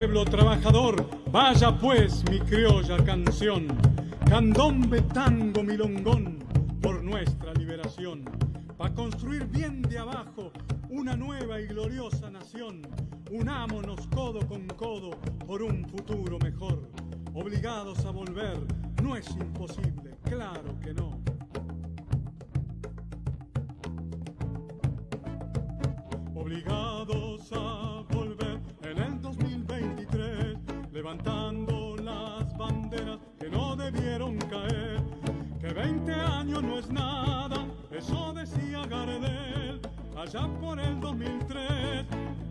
Pueblo trabajador, vaya pues mi criolla canción, candombe, tango, milongón, por nuestra liberación, pa' construir bien de abajo una nueva y gloriosa nación. Unámonos codo con codo por un futuro mejor, obligados a volver, no es imposible, claro que no. Obligados a volver en el 2023, levantando las banderas que no debieron caer, que 20 años no es nada, eso decía Gardel, allá por el 2003,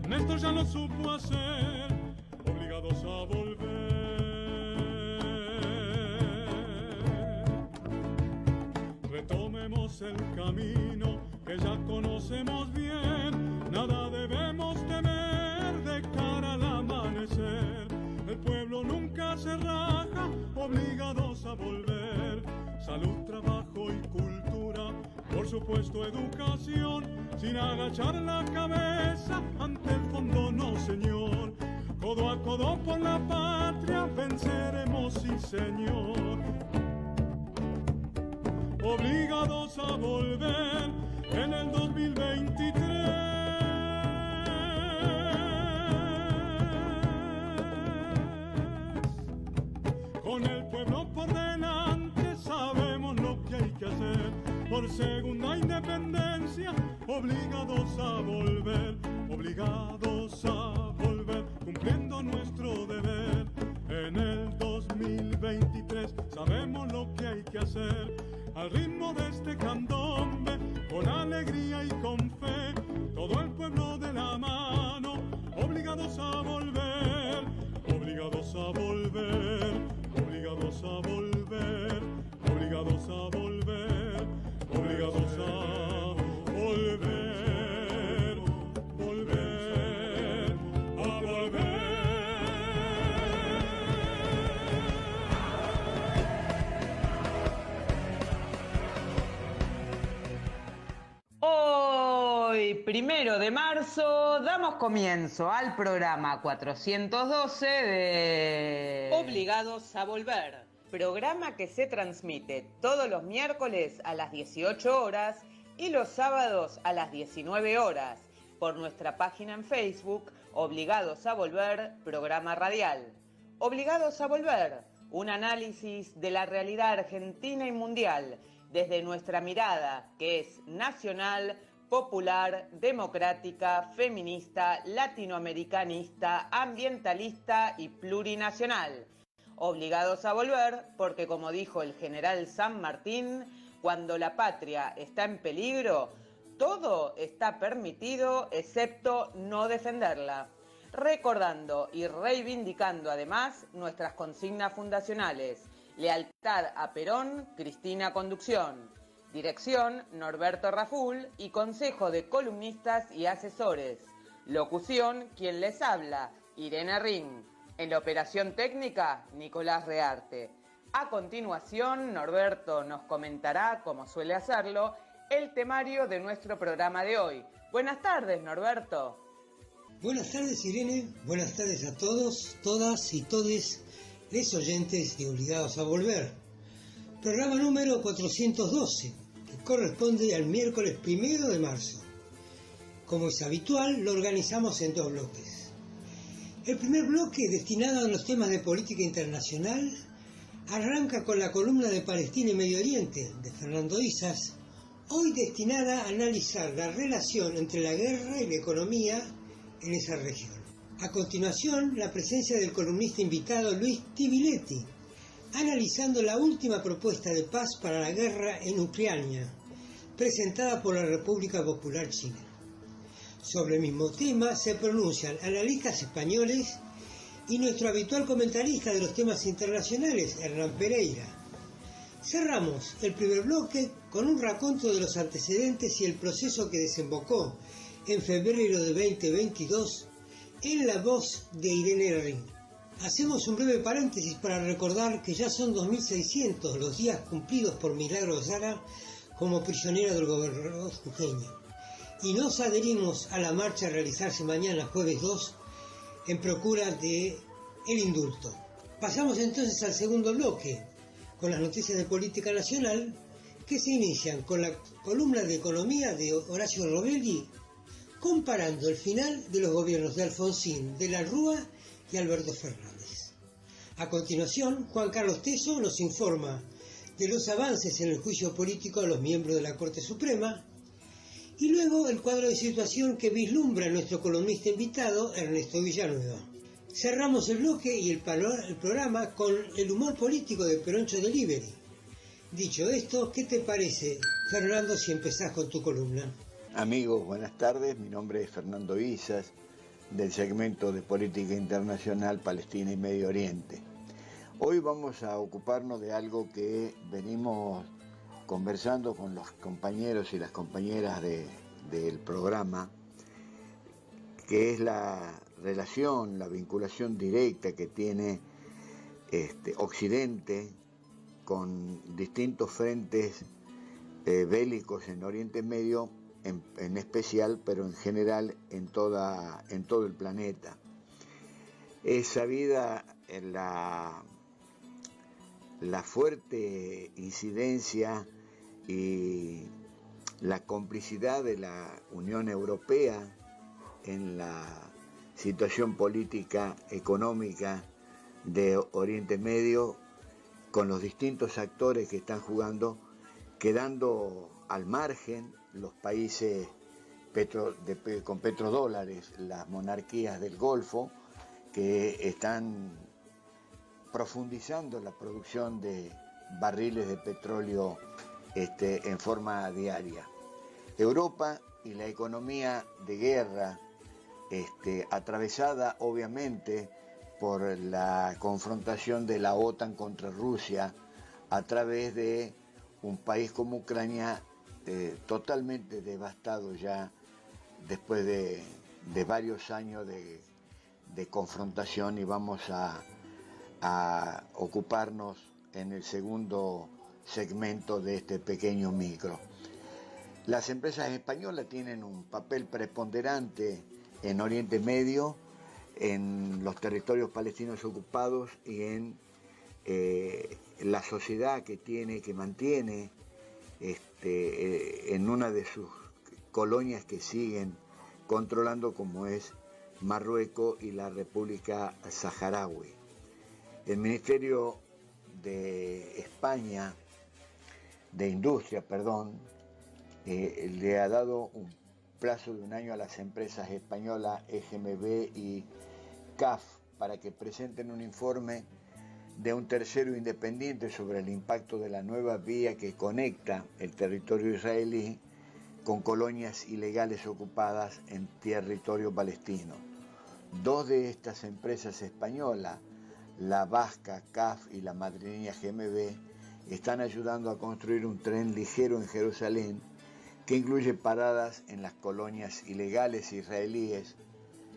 Néstor ya lo supo hacer, obligados a volver. Retomemos el camino que ya conocemos bien, nada debemos temer de cara al amanecer. El pueblo nunca se raja, obligados a volver. Salud, trabajo y cultura, por supuesto educación, sin agachar la cabeza ante el fondo, no señor. Codo a codo por la patria, venceremos, sí señor. Obligados a volver en el 2023. Con el pueblo por delante sabemos lo que hay que hacer. Por segunda independencia, obligados a volver, obligados a volver, cumpliendo nuestro deber. En el 2023 sabemos lo que hay que hacer, al ritmo de este candombe, con alegría y con fe, todo el pueblo de la mano, obligados a volver, obligados a volver, obligados a volver, obligados a volver, obligados a volver, volver, a volver. Hoy, 1 de marzo, damos comienzo al programa 412 de Obligados a volver. Programa que se transmite todos los miércoles a las 18 horas y los sábados a las 19 horas por nuestra página en Facebook, Obligados a Volver, programa radial. Obligados a Volver, un análisis de la realidad argentina y mundial desde nuestra mirada, que es nacional, popular, democrática, feminista, latinoamericanista, ambientalista y plurinacional. Obligados a volver porque, como dijo el general San Martín, cuando la patria está en peligro, todo está permitido excepto no defenderla. Recordando y reivindicando además nuestras consignas fundacionales: lealtad a Perón, Cristina Conducción. Dirección, Norberto Raful y Consejo de Columnistas y Asesores. Locución, quien les habla, Irene Ring. En la operación técnica, Nicolás Rearte. A continuación, Norberto nos comentará, como suele hacerlo, el temario de nuestro programa de hoy. Buenas tardes, Norberto. Buenas tardes, Irene. Buenas tardes a todos, todas y todes les oyentes de Obligados a Volver. Programa número 412, que corresponde al miércoles 1 de marzo. Como es habitual, lo organizamos en dos bloques. El primer bloque, destinado a los temas de política internacional, arranca con la columna de Palestina y Medio Oriente, de Fernando Izas, hoy destinada a analizar la relación entre la guerra y la economía en esa región. A continuación, la presencia del columnista invitado Luis Tibiletti, analizando la última propuesta de paz para la guerra en Ucrania, presentada por la República Popular China. Sobre el mismo tema se pronuncian analistas españoles y nuestro habitual comentarista de los temas internacionales, Hernán Pereira. Cerramos el primer bloque con un raconto de los antecedentes y el proceso que desembocó en febrero de 2022 en la voz de Irene Ring. Hacemos un breve paréntesis para recordar que ya son 2.600 los días cumplidos por Milagro Jara como prisionera del gobernador jujeño, y nos adherimos a la marcha a realizarse mañana, jueves 2, en procura de el indulto. Pasamos entonces al segundo bloque, con las noticias de política nacional, que se inician con la columna de economía de Horacio Robelli, comparando el final de los gobiernos de Alfonsín, de la Rúa y Alberto Fernández. A continuación, Juan Carlos Teso nos informa de los avances en el juicio político a los miembros de la Corte Suprema, y luego el cuadro de situación que vislumbra nuestro columnista invitado, Ernesto Villanueva. Cerramos el bloque y el programa con el humor político de Peroncho Delivery. Dicho esto, ¿qué te parece, Fernando, si empezás con tu columna? Amigos, buenas tardes. Mi nombre es Fernando Isas, del segmento de Política Internacional, Palestina y Medio Oriente. Hoy vamos a ocuparnos de algo que venimos conversando con los compañeros y las compañeras del programa, que es la relación, la vinculación directa que tiene Occidente con distintos frentes bélicos en Oriente Medio, en especial, pero en general en todo el planeta. Es sabida la fuerte incidencia y la complicidad de la Unión Europea en la situación política, económica de Oriente Medio, con los distintos actores que están jugando, quedando al margen los países con petrodólares, las monarquías del Golfo, que están profundizando la producción de barriles de petróleo en forma diaria. Europa y la economía de guerra, atravesada obviamente por la confrontación de la OTAN contra Rusia a través de un país como Ucrania totalmente devastado ya después de varios años de confrontación, y vamos a ocuparnos en el segundo segmento de este pequeño micro. Las empresas españolas tienen un papel preponderante en Oriente Medio, en los territorios palestinos ocupados y en la sociedad que mantiene en una de sus colonias que siguen controlando, como es Marruecos y la República Saharaui. El Ministerio de España, de Industria, le ha dado un plazo de un año a las empresas españolas EGMB y CAF para que presenten un informe de un tercero independiente sobre el impacto de la nueva vía que conecta el territorio israelí con colonias ilegales ocupadas en territorio palestino. Dos de estas empresas españolas, la vasca CAF y la madrileña GMB, están ayudando a construir un tren ligero en Jerusalén que incluye paradas en las colonias ilegales israelíes,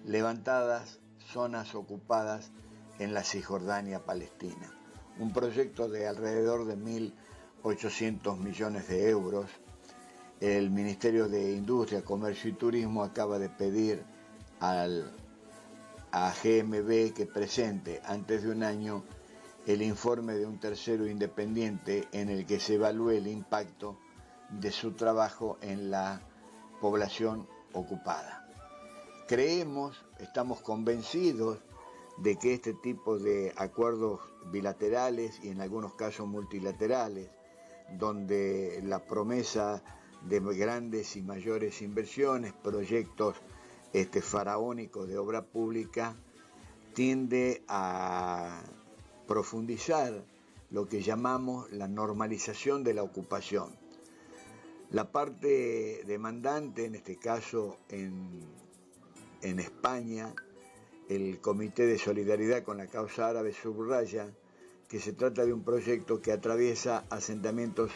levantadas zonas ocupadas en la Cisjordania palestina. Un proyecto de alrededor de 1.800 millones de euros. El Ministerio de Industria, Comercio y Turismo acaba de pedir a GMB que presente antes de un año el informe de un tercero independiente en el que se evalúe el impacto de su trabajo en la población ocupada. Estamos convencidos de que este tipo de acuerdos bilaterales y en algunos casos multilaterales, donde la promesa de grandes y mayores inversiones, proyectos faraónicos de obra pública, tiende a profundizar lo que llamamos la normalización de la ocupación. La parte demandante, en este caso en España, el Comité de Solidaridad con la Causa Árabe subraya que se trata de un proyecto que atraviesa asentamientos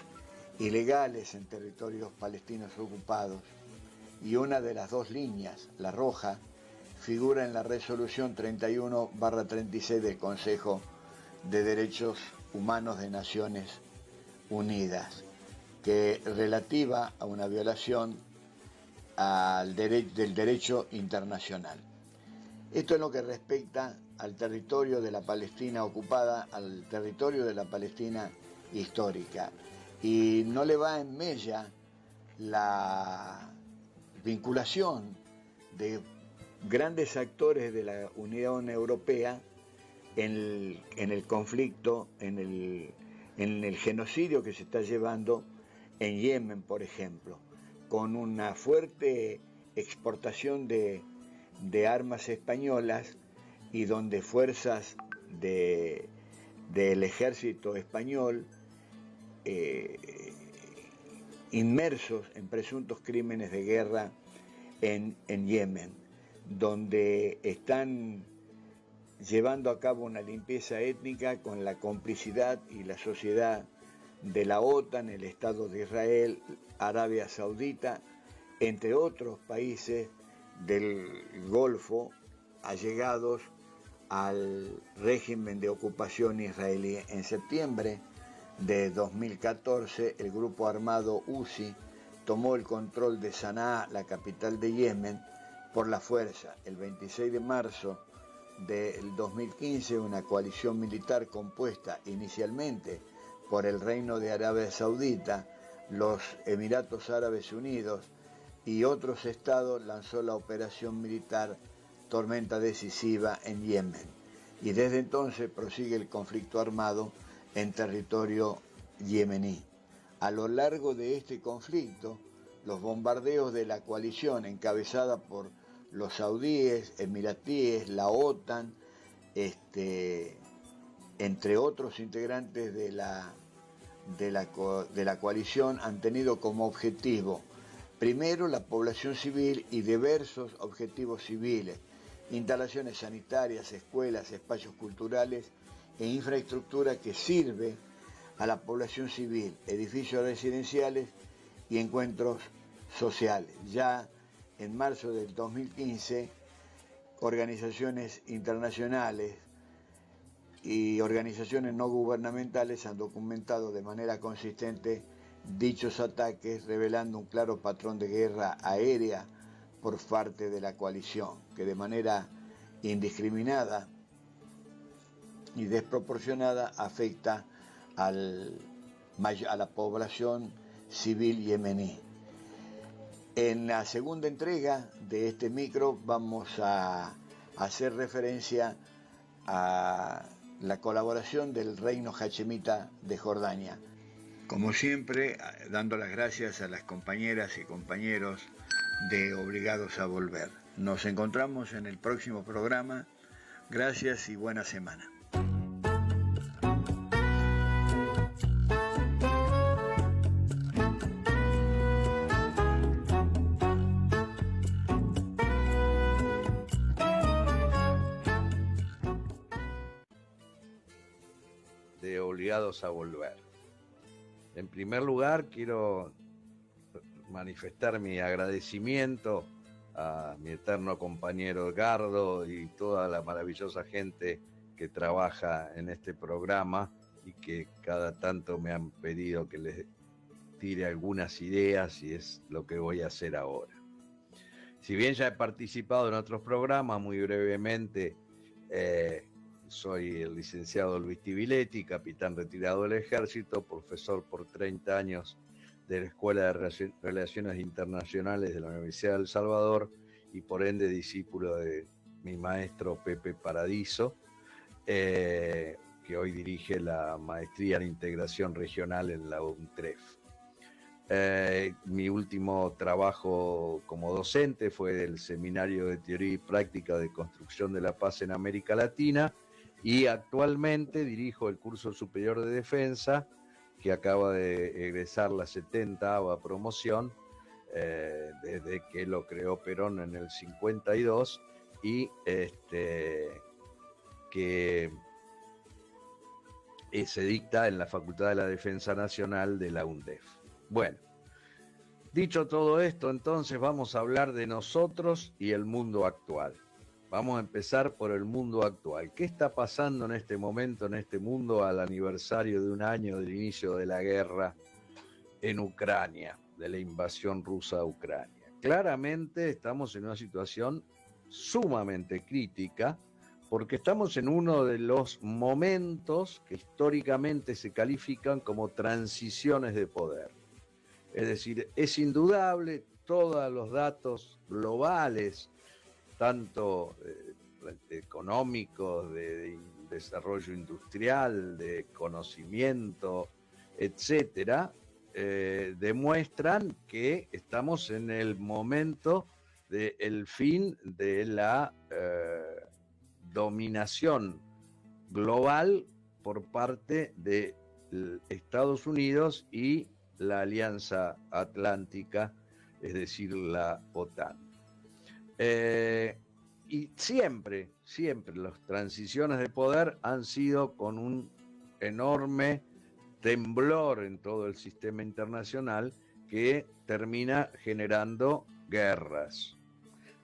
ilegales en territorios palestinos ocupados, y una de las dos líneas, la roja, figura en la resolución 31/36 del Consejo de Derechos Humanos de Naciones Unidas, que relativa a una violación del derecho internacional. Esto es lo que respecta al territorio de la Palestina ocupada, al territorio de la Palestina histórica. Y no le va en mella la vinculación de grandes actores de la Unión Europea en el conflicto, en el genocidio que se está llevando en Yemen, por ejemplo, con una fuerte exportación de armas españolas y donde fuerzas del ejército español inmersos en presuntos crímenes de guerra en Yemen, donde están llevando a cabo una limpieza étnica con la complicidad y la sociedad de la OTAN, el Estado de Israel, Arabia Saudita, entre otros países del Golfo allegados al régimen de ocupación israelí. En septiembre de 2014, el grupo armado Husi tomó el control de Sanaa, la capital de Yemen, por la fuerza. El 26 de marzo del 2015, una coalición militar compuesta inicialmente por el Reino de Arabia Saudita, los Emiratos Árabes Unidos y otros estados lanzó la operación militar Tormenta Decisiva en Yemen. Y desde entonces prosigue el conflicto armado en territorio yemení. A lo largo de este conflicto, los bombardeos de la coalición encabezada por los saudíes, emiratíes, la OTAN, entre otros integrantes de la coalición, han tenido como objetivo, primero, la población civil y diversos objetivos civiles, instalaciones sanitarias, escuelas, espacios culturales e infraestructura que sirve a la población civil, edificios residenciales y encuentros sociales. Ya en marzo del 2015, organizaciones internacionales y organizaciones no gubernamentales han documentado de manera consistente dichos ataques, revelando un claro patrón de guerra aérea por parte de la coalición, que de manera indiscriminada y desproporcionada afecta a la población civil yemení. En la segunda entrega de este micro vamos a hacer referencia a la colaboración del Reino Hachemita de Jordania. Como siempre, dando las gracias a las compañeras y compañeros de Obligados a Volver. Nos encontramos en el próximo programa. Gracias y buena semana. De Obligados a Volver. En primer lugar, quiero manifestar mi agradecimiento a mi eterno compañero Edgardo y toda la maravillosa gente que trabaja en este programa y que cada tanto me han pedido que les tire algunas ideas, y es lo que voy a hacer ahora. Si bien ya he participado en otros programas, muy brevemente, soy el licenciado Luis Tibiletti, capitán retirado del Ejército, profesor por 30 años de la Escuela de Relaciones Internacionales de la Universidad de El Salvador y por ende discípulo de mi maestro Pepe Paradiso, que hoy dirige la maestría en integración regional en la UNTREF. Mi último trabajo como docente fue del Seminario de Teoría y Práctica de Construcción de la Paz en América Latina, y actualmente dirijo el curso superior de defensa, que acaba de egresar la 70ª promoción, desde que lo creó Perón en el 52, y que se dicta en la Facultad de la Defensa Nacional de la UNDEF. Bueno, dicho todo esto, entonces vamos a hablar de nosotros y el mundo actual. Vamos a empezar por el mundo actual. ¿Qué está pasando en este momento, en este mundo, al aniversario de un año del inicio de la guerra en Ucrania, de la invasión rusa a Ucrania? Claramente estamos en una situación sumamente crítica, porque estamos en uno de los momentos que históricamente se califican como transiciones de poder. Es decir, es indudable, todos los datos globales, tanto económicos, de desarrollo industrial, de conocimiento, etcétera, demuestran que estamos en el momento del fin de la dominación global por parte de Estados Unidos y la Alianza Atlántica, es decir, la OTAN. Y siempre las transiciones de poder han sido con un enorme temblor en todo el sistema internacional que termina generando guerras.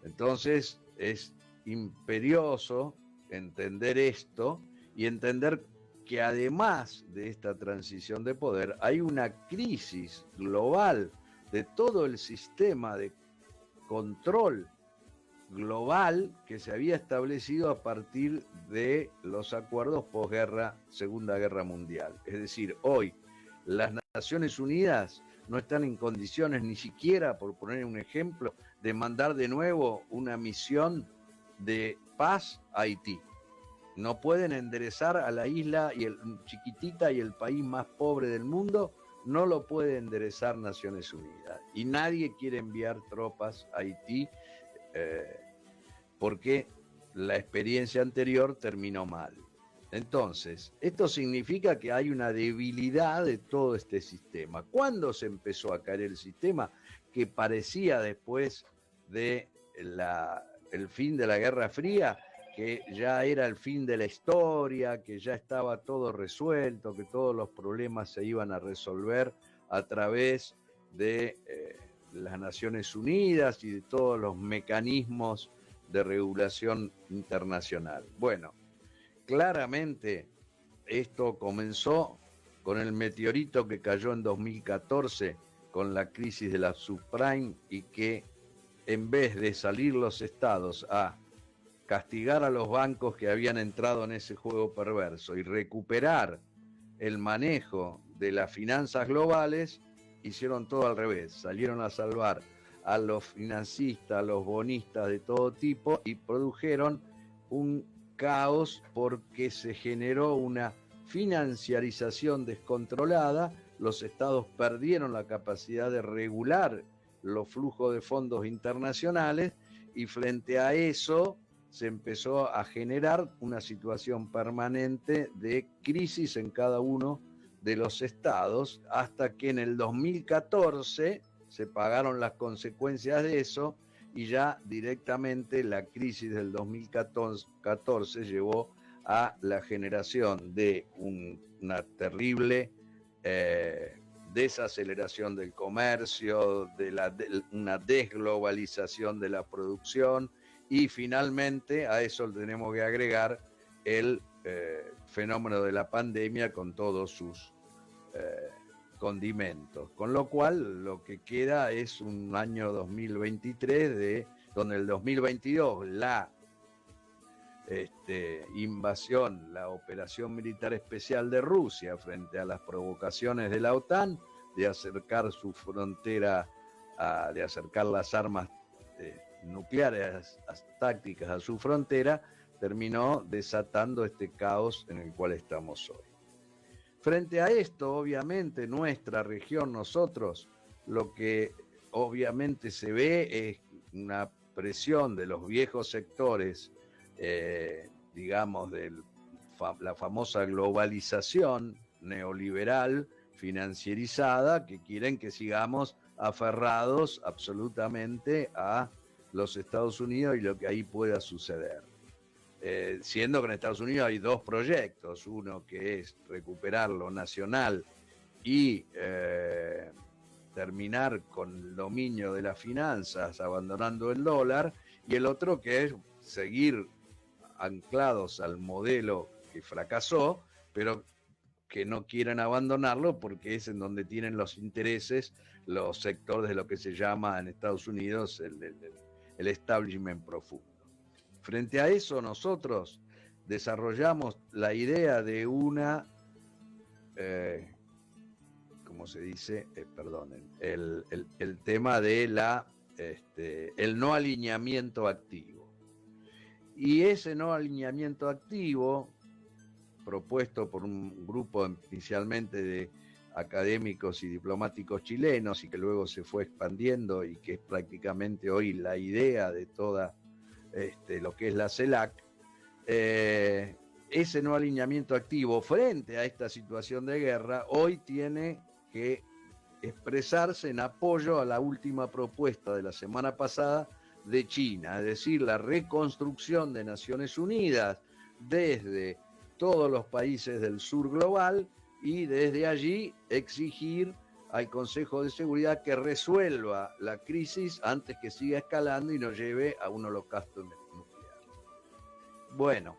Entonces es imperioso entender esto y entender que además de esta transición de poder hay una crisis global de todo el sistema de control global que se había establecido a partir de los acuerdos posguerra, Segunda Guerra Mundial. Es decir, hoy las Naciones Unidas no están en condiciones ni siquiera, por poner un ejemplo, de mandar de nuevo una misión de paz a Haití. No pueden enderezar a la isla chiquitita y el país más pobre del mundo, no lo puede enderezar Naciones Unidas. Y nadie quiere enviar tropas a Haití porque la experiencia anterior terminó mal. Entonces, esto significa que hay una debilidad de todo este sistema. ¿Cuándo se empezó a caer el sistema? Que parecía después de el fin de la Guerra Fría, que ya era el fin de la historia, que ya estaba todo resuelto, que todos los problemas se iban a resolver a través de las Naciones Unidas y de todos los mecanismos de regulación internacional. Bueno, claramente esto comenzó con el meteorito que cayó en 2014 con la crisis de la subprime y que en vez de salir los estados a castigar a los bancos que habían entrado en ese juego perverso y recuperar el manejo de las finanzas globales, hicieron todo al revés, salieron a salvar a los financistas, a los bonistas de todo tipo y produjeron un caos porque se generó una financiarización descontrolada, los estados perdieron la capacidad de regular los flujos de fondos internacionales y frente a eso se empezó a generar una situación permanente de crisis en cada uno de los estados, hasta que en el 2014 se pagaron las consecuencias de eso y ya directamente la crisis del 2014 llevó a la generación de una terrible desaceleración del comercio, una desglobalización de la producción y finalmente a eso le tenemos que agregar el fenómeno de la pandemia con todos sus condimentos, con lo cual lo que queda es un año 2023 donde el 2022 la invasión, la operación militar especial de Rusia frente a las provocaciones de la OTAN de acercar su frontera, de acercar las armas nucleares tácticas a su frontera, terminó desatando este caos en el cual estamos hoy. Frente a esto, obviamente, nuestra región, nosotros, lo que obviamente se ve es una presión de los viejos sectores, digamos, de la famosa globalización neoliberal, financierizada, que quieren que sigamos aferrados absolutamente a los Estados Unidos y lo que ahí pueda suceder. Siendo que en Estados Unidos hay dos proyectos, uno que es recuperar lo nacional y terminar con el dominio de las finanzas, abandonando el dólar, y el otro que es seguir anclados al modelo que fracasó, pero que no quieren abandonarlo porque es en donde tienen los intereses los sectores de lo que se llama en Estados Unidos el establishment profundo. Frente a eso nosotros desarrollamos la idea de una, ¿cómo se dice? Perdonen, el tema de el no alineamiento activo. Y ese no alineamiento activo, propuesto por un grupo inicialmente de académicos y diplomáticos chilenos y que luego se fue expandiendo y que es prácticamente hoy la idea de toda lo que es la CELAC, ese no alineamiento activo frente a esta situación de guerra hoy tiene que expresarse en apoyo a la última propuesta de la semana pasada de China, es decir, la reconstrucción de Naciones Unidas desde todos los países del sur global y desde allí exigir al Consejo de Seguridad que resuelva la crisis antes que siga escalando y nos lleve a un holocausto nuclear. Bueno,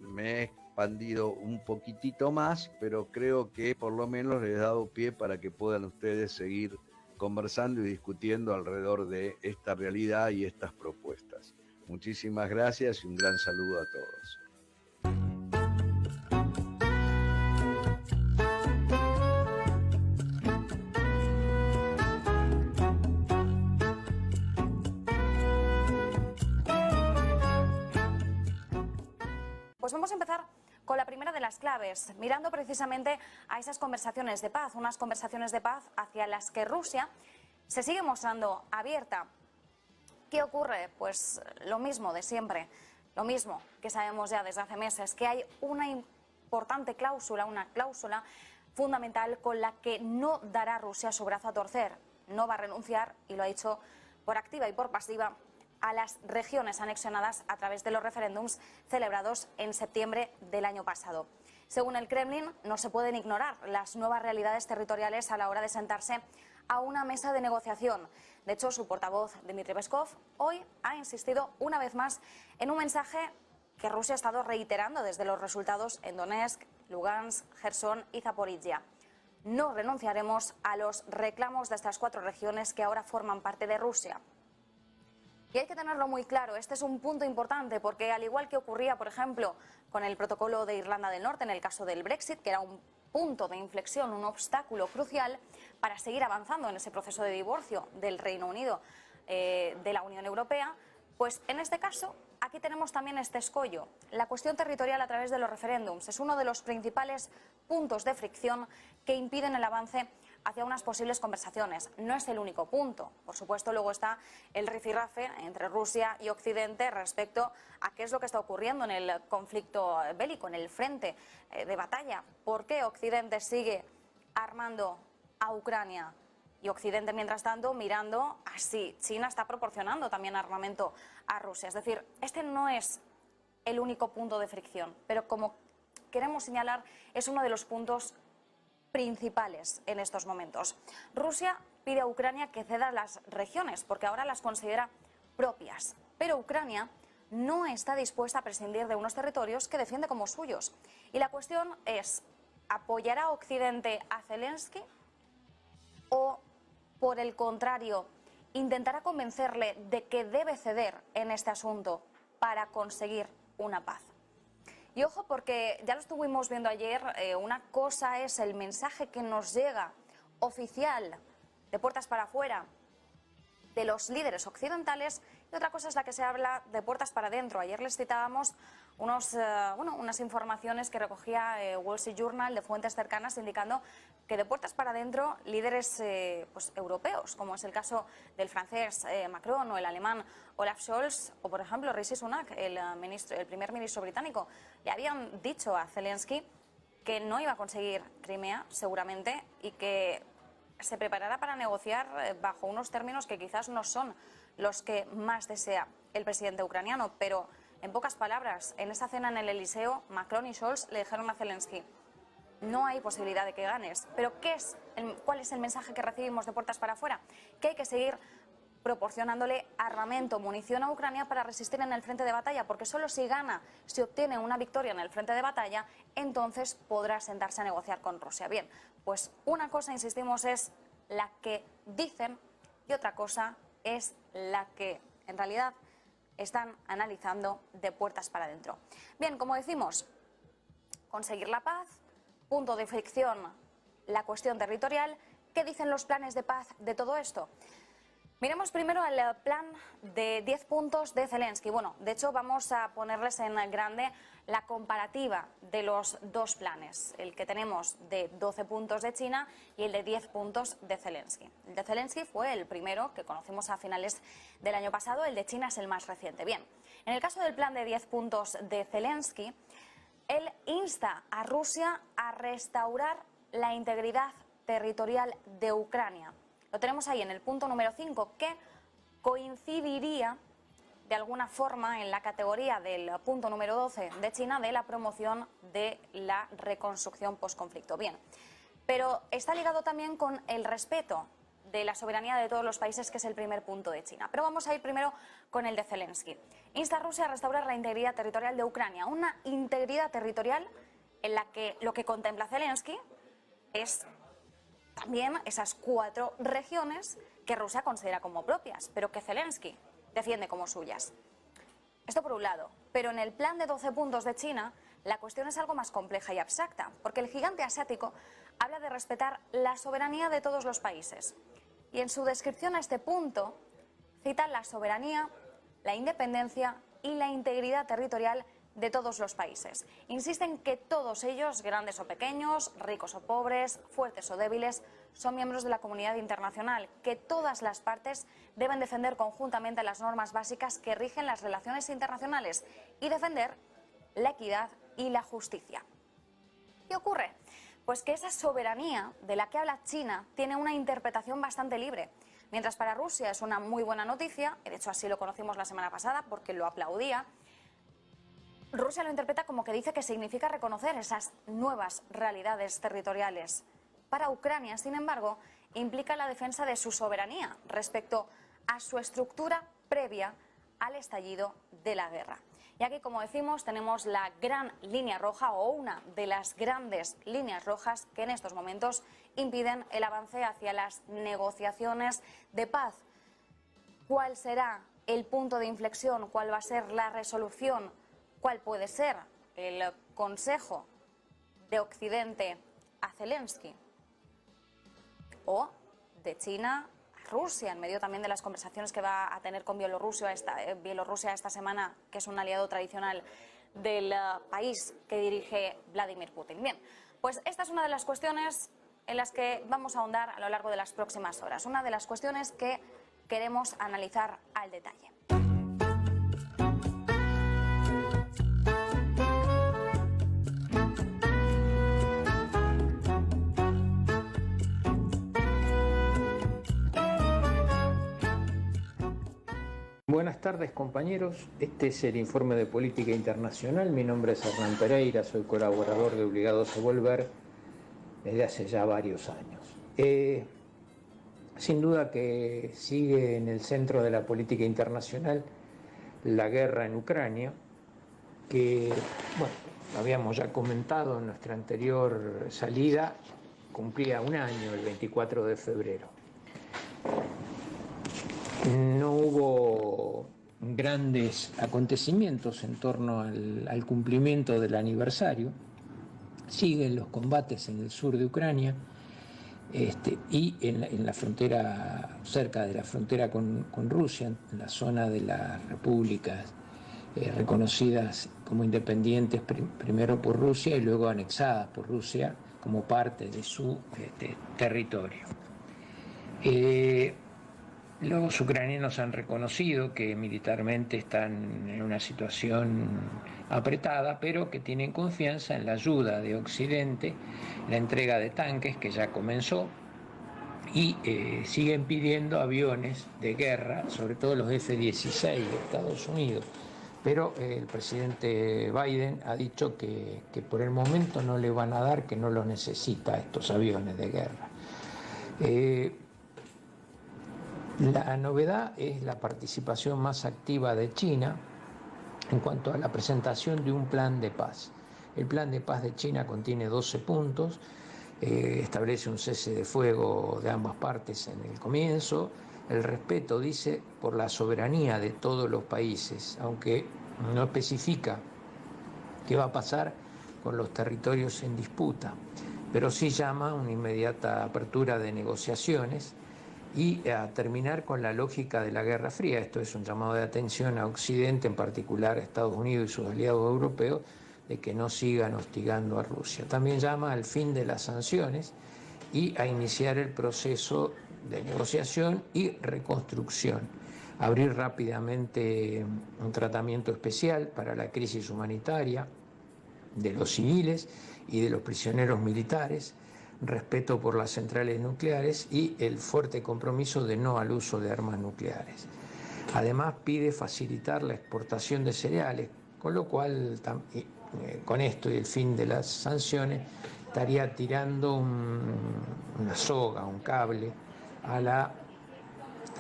me he expandido un poquitito más, pero creo que por lo menos les he dado pie para que puedan ustedes seguir conversando y discutiendo alrededor de esta realidad y estas propuestas. Muchísimas gracias y un gran saludo a todos. Pues vamos a empezar con la primera de las claves, mirando precisamente a esas conversaciones de paz, unas conversaciones de paz hacia las que Rusia se sigue mostrando abierta. ¿Qué ocurre? Pues lo mismo de siempre, lo mismo que sabemos ya desde hace meses, que hay una importante cláusula, una cláusula fundamental con la que no dará Rusia su brazo a torcer, no va a renunciar, y lo ha dicho por activa y por pasiva, a las regiones anexionadas a través de los referéndums celebrados en septiembre del año pasado. Según el Kremlin, no se pueden ignorar las nuevas realidades territoriales a la hora de sentarse a una mesa de negociación. De hecho, su portavoz, Dmitry Peskov, hoy ha insistido una vez más en un mensaje que Rusia ha estado reiterando desde los resultados en Donetsk, Lugansk, Gerson y Zaporizhia. No renunciaremos a los reclamos de estas 4 regiones que ahora forman parte de Rusia. Y hay que tenerlo muy claro, este es un punto importante porque al igual que ocurría, por ejemplo, con el protocolo de Irlanda del Norte en el caso del Brexit, que era un punto de inflexión, un obstáculo crucial para seguir avanzando en ese proceso de divorcio del Reino Unido de la Unión Europea, pues en este caso aquí tenemos también este escollo. La cuestión territorial a través de los referéndums es uno de los principales puntos de fricción que impiden el avance hacia unas posibles conversaciones. No es el único punto. Por supuesto, luego está el rifirrafe entre Rusia y Occidente respecto a qué es lo que está ocurriendo en el conflicto bélico, en el frente de batalla. ¿Por qué Occidente sigue armando a Ucrania? Y Occidente, mientras tanto, mirando a si China está proporcionando también armamento a Rusia. Es decir, este no es el único punto de fricción, pero como queremos señalar, es uno de los puntos principales en estos momentos. Rusia pide a Ucrania que ceda las regiones porque ahora las considera propias, pero Ucrania no está dispuesta a prescindir de unos territorios que defiende como suyos. Y la cuestión es, ¿apoyará Occidente a Zelensky o, por el contrario, intentará convencerle de que debe ceder en este asunto para conseguir una paz? Y ojo, porque ya lo estuvimos viendo ayer, una cosa es el mensaje que nos llega oficial de puertas para afuera de los líderes occidentales y otra cosa es la que se habla de puertas para adentro. Ayer les citábamos unas informaciones que recogía Wall Street Journal de fuentes cercanas indicando que de puertas para adentro líderes europeos, como es el caso del francés Macron o el alemán Olaf Scholz o por ejemplo Rishi Sunak, el primer ministro británico, le habían dicho a Zelensky que no iba a conseguir Crimea seguramente y que se preparará para negociar bajo unos términos que quizás no son los que más desea el presidente ucraniano, pero en pocas palabras, en esa cena en el Eliseo, Macron y Scholz le dijeron a Zelensky: no hay posibilidad de que ganes. Pero ¿cuál es el mensaje que recibimos de puertas para afuera? Que hay que seguir proporcionándole armamento, munición a Ucrania para resistir en el frente de batalla, porque solo si gana, si obtiene una victoria en el frente de batalla, entonces podrá sentarse a negociar con Rusia. Bien, pues una cosa, insistimos, es la que dicen y otra cosa es la que en realidad están analizando de puertas para adentro. Bien, como decimos, conseguir la paz, punto de fricción, la cuestión territorial. ¿Qué dicen los planes de paz de todo esto? Miremos primero el plan de 10 puntos de Zelensky. Bueno, de hecho vamos a ponerles en grande la comparativa de los dos planes, el que tenemos de 12 puntos de China y el de 10 puntos de Zelensky. El de Zelensky fue el primero que conocimos a finales del año pasado, el de China es el más reciente. Bien, en el caso del plan de 10 puntos de Zelensky, él insta a Rusia a restaurar la integridad territorial de Ucrania. Lo tenemos ahí en el punto número 5, que coincidiría de alguna forma en la categoría del punto número 12 de China de la promoción de la reconstrucción postconflicto. Bien, pero está ligado también con el respeto de la soberanía de todos los países, que es el primer punto de China. Pero vamos a ir primero con el de Zelensky. Insta a Rusia a restaurar la integridad territorial de Ucrania. Una integridad territorial en la que lo que contempla Zelensky es también esas 4 regiones que Rusia considera como propias, pero que Zelensky defiende como suyas. Esto por un lado. Pero en el plan de 12 puntos de China, la cuestión es algo más compleja y abstracta, porque el gigante asiático habla de respetar la soberanía de todos los países. Y en su descripción a este punto, cita la soberanía, la independencia y la integridad territorial de todos los países. Insisten que todos ellos, grandes o pequeños, ricos o pobres, fuertes o débiles, son miembros de la comunidad internacional, que todas las partes deben defender conjuntamente las normas básicas que rigen las relaciones internacionales y defender la equidad y la justicia. ¿Qué ocurre? Pues que esa soberanía de la que habla China tiene una interpretación bastante libre. Mientras para Rusia es una muy buena noticia, y de hecho así lo conocimos la semana pasada porque lo aplaudía, Rusia lo interpreta como que dice que significa reconocer esas nuevas realidades territoriales. Para Ucrania, sin embargo, implica la defensa de su soberanía respecto a su estructura previa al estallido de la guerra. Y aquí, como decimos, tenemos la gran línea roja o una de las grandes líneas rojas que en estos momentos impiden el avance hacia las negociaciones de paz. ¿Cuál será el punto de inflexión? ¿Cuál va a ser la resolución? ¿Cuál puede ser el consejo de Occidente a Zelensky? O de China a Rusia, en medio también de las conversaciones que va a tener con Bielorrusia esta semana, que es un aliado tradicional del país que dirige Vladimir Putin. Bien, pues esta es una de las cuestiones en las que vamos a ahondar a lo largo de las próximas horas. Una de las cuestiones que queremos analizar al detalle. Buenas tardes, compañeros. Este es el informe de política internacional. Mi nombre es Hernán Pereira, soy colaborador de Obligados a Volver desde hace ya varios años. Sin duda que sigue en el centro de la política internacional la guerra en Ucrania, que, bueno, habíamos ya comentado en nuestra anterior salida, cumplía un año el 24 de febrero. No hubo grandes acontecimientos en torno al cumplimiento del aniversario. Siguen los combates en el sur de Ucrania y en la frontera, cerca de la frontera con Rusia, en la zona de las repúblicas reconocidas como independientes primero por Rusia y luego anexadas por Rusia como parte de su territorio. Los ucranianos han reconocido que militarmente están en una situación apretada, pero que tienen confianza en la ayuda de Occidente, la entrega de tanques que ya comenzó, y siguen pidiendo aviones de guerra, sobre todo los F-16 de Estados Unidos. Pero el presidente Biden ha dicho que por el momento no le van a dar, que no los necesita estos aviones de guerra. La novedad es la participación más activa de China en cuanto a la presentación de un plan de paz. El plan de paz de China contiene 12 puntos, establece un cese de fuego de ambas partes en el comienzo, el respeto, dice, por la soberanía de todos los países, aunque no especifica qué va a pasar con los territorios en disputa, pero sí llama a una inmediata apertura de negociaciones y a terminar con la lógica de la Guerra Fría. Esto es un llamado de atención a Occidente, en particular a Estados Unidos y sus aliados europeos, de que no sigan hostigando a Rusia. También llama al fin de las sanciones y a iniciar el proceso de negociación y reconstrucción. Abrir rápidamente un tratamiento especial para la crisis humanitaria de los civiles y de los prisioneros militares, respeto por las centrales nucleares y el fuerte compromiso de no al uso de armas nucleares. Además pide facilitar la exportación de cereales, con lo cual con esto y el fin de las sanciones estaría tirando una soga, un cable a la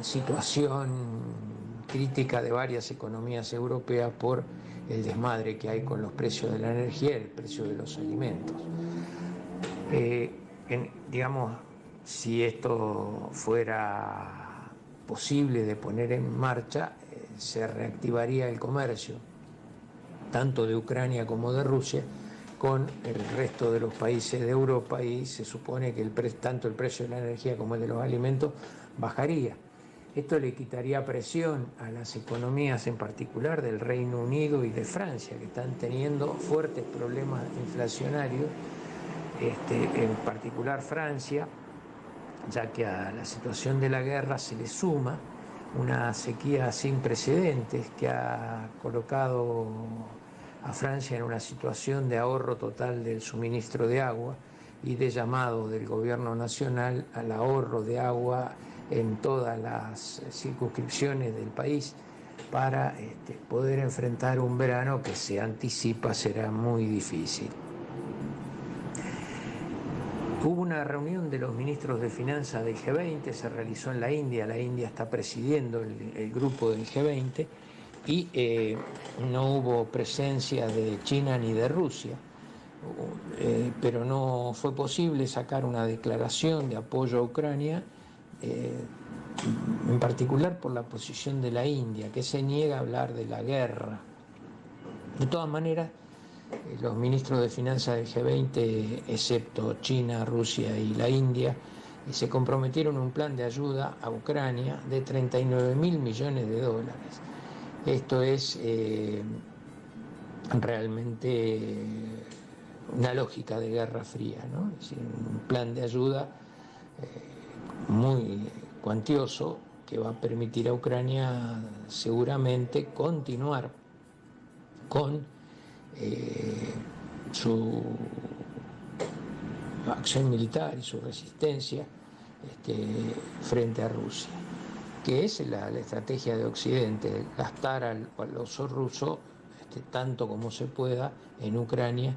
situación crítica de varias economías europeas por el desmadre que hay con los precios de la energía y el precio de los alimentos. Digamos, si esto fuera posible de poner en marcha, se reactivaría el comercio, tanto de Ucrania como de Rusia, con el resto de los países de Europa, y se supone que tanto el precio de la energía como el de los alimentos bajaría. Esto le quitaría presión a las economías, en particular del Reino Unido y de Francia, que están teniendo fuertes problemas inflacionarios, en particular Francia, ya que a la situación de la guerra se le suma una sequía sin precedentes que ha colocado a Francia en una situación de ahorro total del suministro de agua y de llamado del gobierno nacional al ahorro de agua en todas las circunscripciones del país para poder enfrentar un verano que se anticipa será muy difícil. Hubo una reunión de los ministros de Finanzas del G20, se realizó en la India está presidiendo el grupo del G20 y no hubo presencia de China ni de Rusia, pero no fue posible sacar una declaración de apoyo a Ucrania, en particular por la posición de la India, que se niega a hablar de la guerra. De todas maneras, los ministros de Finanzas del G20, excepto China, Rusia y la India, se comprometieron a un plan de ayuda a Ucrania de 39.000 millones de dólares. Esto es realmente una lógica de Guerra Fría, ¿no? Es decir, un plan de ayuda muy cuantioso que va a permitir a Ucrania seguramente continuar con su acción militar y su resistencia frente a Rusia, que es la estrategia de Occidente, gastar al oso ruso tanto como se pueda en Ucrania,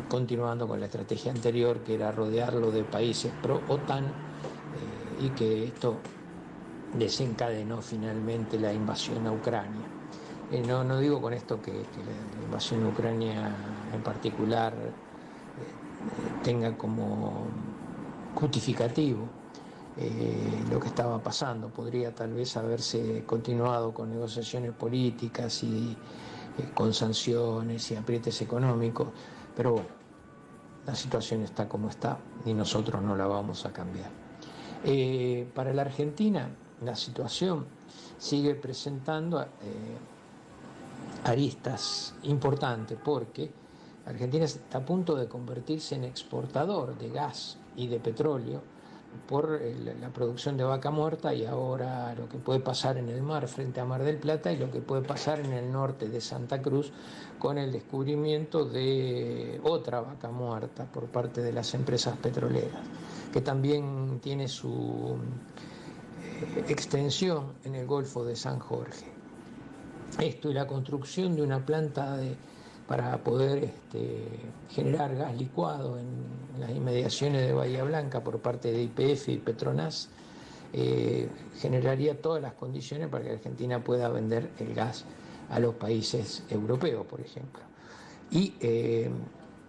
continuando con la estrategia anterior, que era rodearlo de países pro-OTAN, y que esto desencadenó finalmente la invasión a Ucrania. No digo con esto que la invasión a Ucrania en particular tenga como justificativo lo que estaba pasando. Podría tal vez haberse continuado con negociaciones políticas y con sanciones y aprietes económicos, pero la situación está como está y nosotros no la vamos a cambiar. Para la Argentina, la situación sigue presentando aristas importantes, porque Argentina está a punto de convertirse en exportador de gas y de petróleo por la producción de vaca muerta, y ahora lo que puede pasar en el mar frente a Mar del Plata y lo que puede pasar en el norte de Santa Cruz con el descubrimiento de otra vaca muerta por parte de las empresas petroleras, que también tiene su extensión en el Golfo de San Jorge. Esto y la construcción de una planta para poder generar gas licuado en las inmediaciones de Bahía Blanca por parte de YPF y Petronas generaría todas las condiciones para que Argentina pueda vender el gas a los países europeos, por ejemplo. Y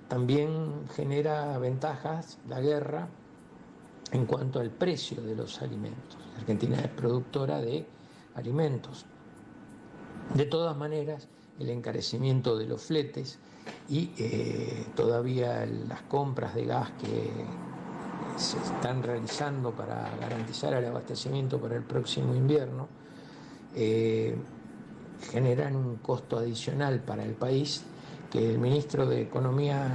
también genera ventajas la guerra en cuanto al precio de los alimentos. Argentina es productora de alimentos. De todas maneras, el encarecimiento de los fletes y todavía las compras de gas que se están realizando para garantizar el abastecimiento para el próximo invierno generan un costo adicional para el país que el ministro de Economía,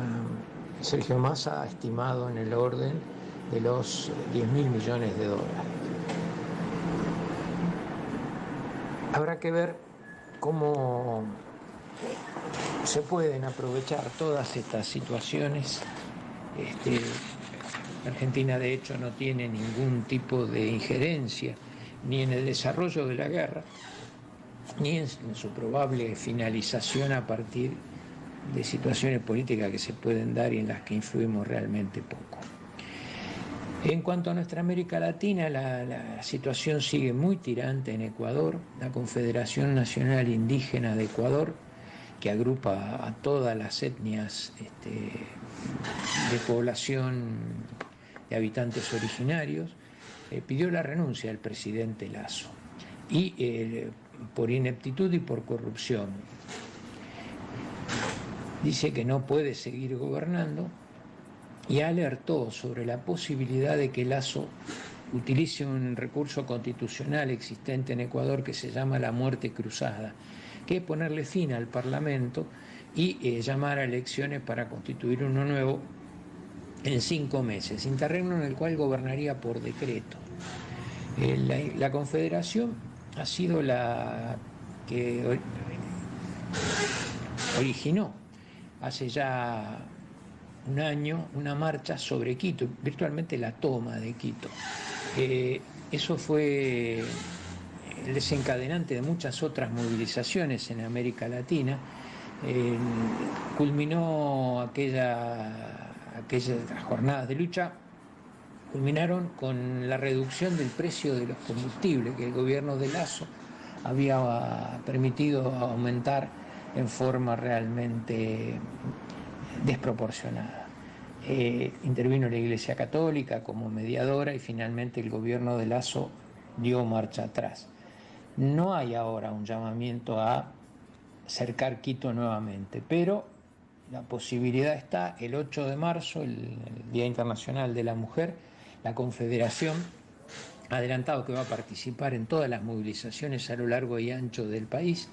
Sergio Massa, ha estimado en el orden de los 10.000 millones de dólares. Habrá que ver cómo se pueden aprovechar todas estas situaciones. Argentina, de hecho, no tiene ningún tipo de injerencia ni en el desarrollo de la guerra, ni en su probable finalización a partir de situaciones políticas que se pueden dar y en las que influimos realmente poco. En cuanto a nuestra América Latina, la situación sigue muy tirante en Ecuador. La Confederación Nacional Indígena de Ecuador, que agrupa a todas las etnias de población de habitantes originarios, pidió la renuncia al presidente Lasso, y por ineptitud y por corrupción. Dice que no puede seguir gobernando y alertó sobre la posibilidad de que Lasso utilice un recurso constitucional existente en Ecuador que se llama la muerte cruzada, que es ponerle fin al Parlamento y llamar a elecciones para constituir uno nuevo en 5 meses, interregno en el cual gobernaría por decreto. La Confederación ha sido la que originó hace ya un año una marcha sobre Quito, virtualmente la toma de Quito. Eso fue el desencadenante de muchas otras movilizaciones en América Latina. Culminó aquellas jornadas de lucha, culminaron con la reducción del precio de los combustibles que el gobierno de Lasso había permitido aumentar en forma realmente desproporcionada. Intervino la Iglesia Católica como mediadora y finalmente el gobierno de Lasso dio marcha atrás. No hay ahora un llamamiento a cercar Quito nuevamente, pero la posibilidad está. El 8 de marzo, el Día Internacional de la Mujer, la Confederación ha adelantado que va a participar en todas las movilizaciones a lo largo y ancho del país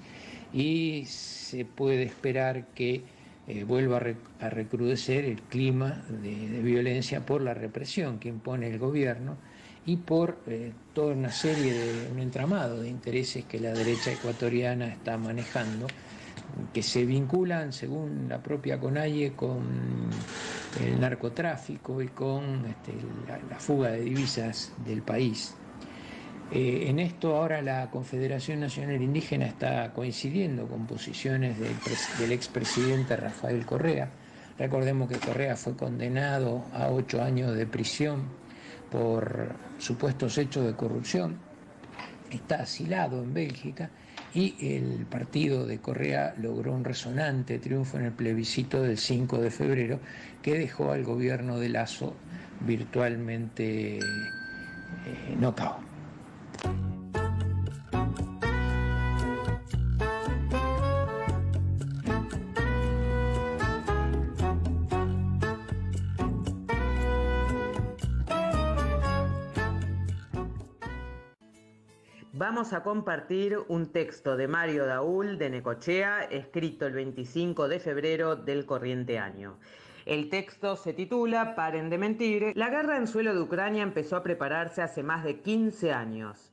y se puede esperar que vuelva a recrudecer el clima de violencia por la represión que impone el gobierno y por toda una serie de un entramado de intereses que la derecha ecuatoriana está manejando, que se vinculan, según la propia CONAIE, con el narcotráfico y con la fuga de divisas del país. En esto ahora la Confederación Nacional Indígena está coincidiendo con posiciones del expresidente Rafael Correa. Recordemos que Correa fue condenado a 8 años de prisión por supuestos hechos de corrupción. Está asilado en Bélgica y el partido de Correa logró un resonante triunfo en el plebiscito del 5 de febrero que dejó al gobierno de Lasso virtualmente knockout. Vamos a compartir un texto de Mario Daúl de Necochea, escrito el 25 de febrero del corriente año. El texto se titula Paren de mentir. La guerra en suelo de Ucrania empezó a prepararse hace más de 15 años.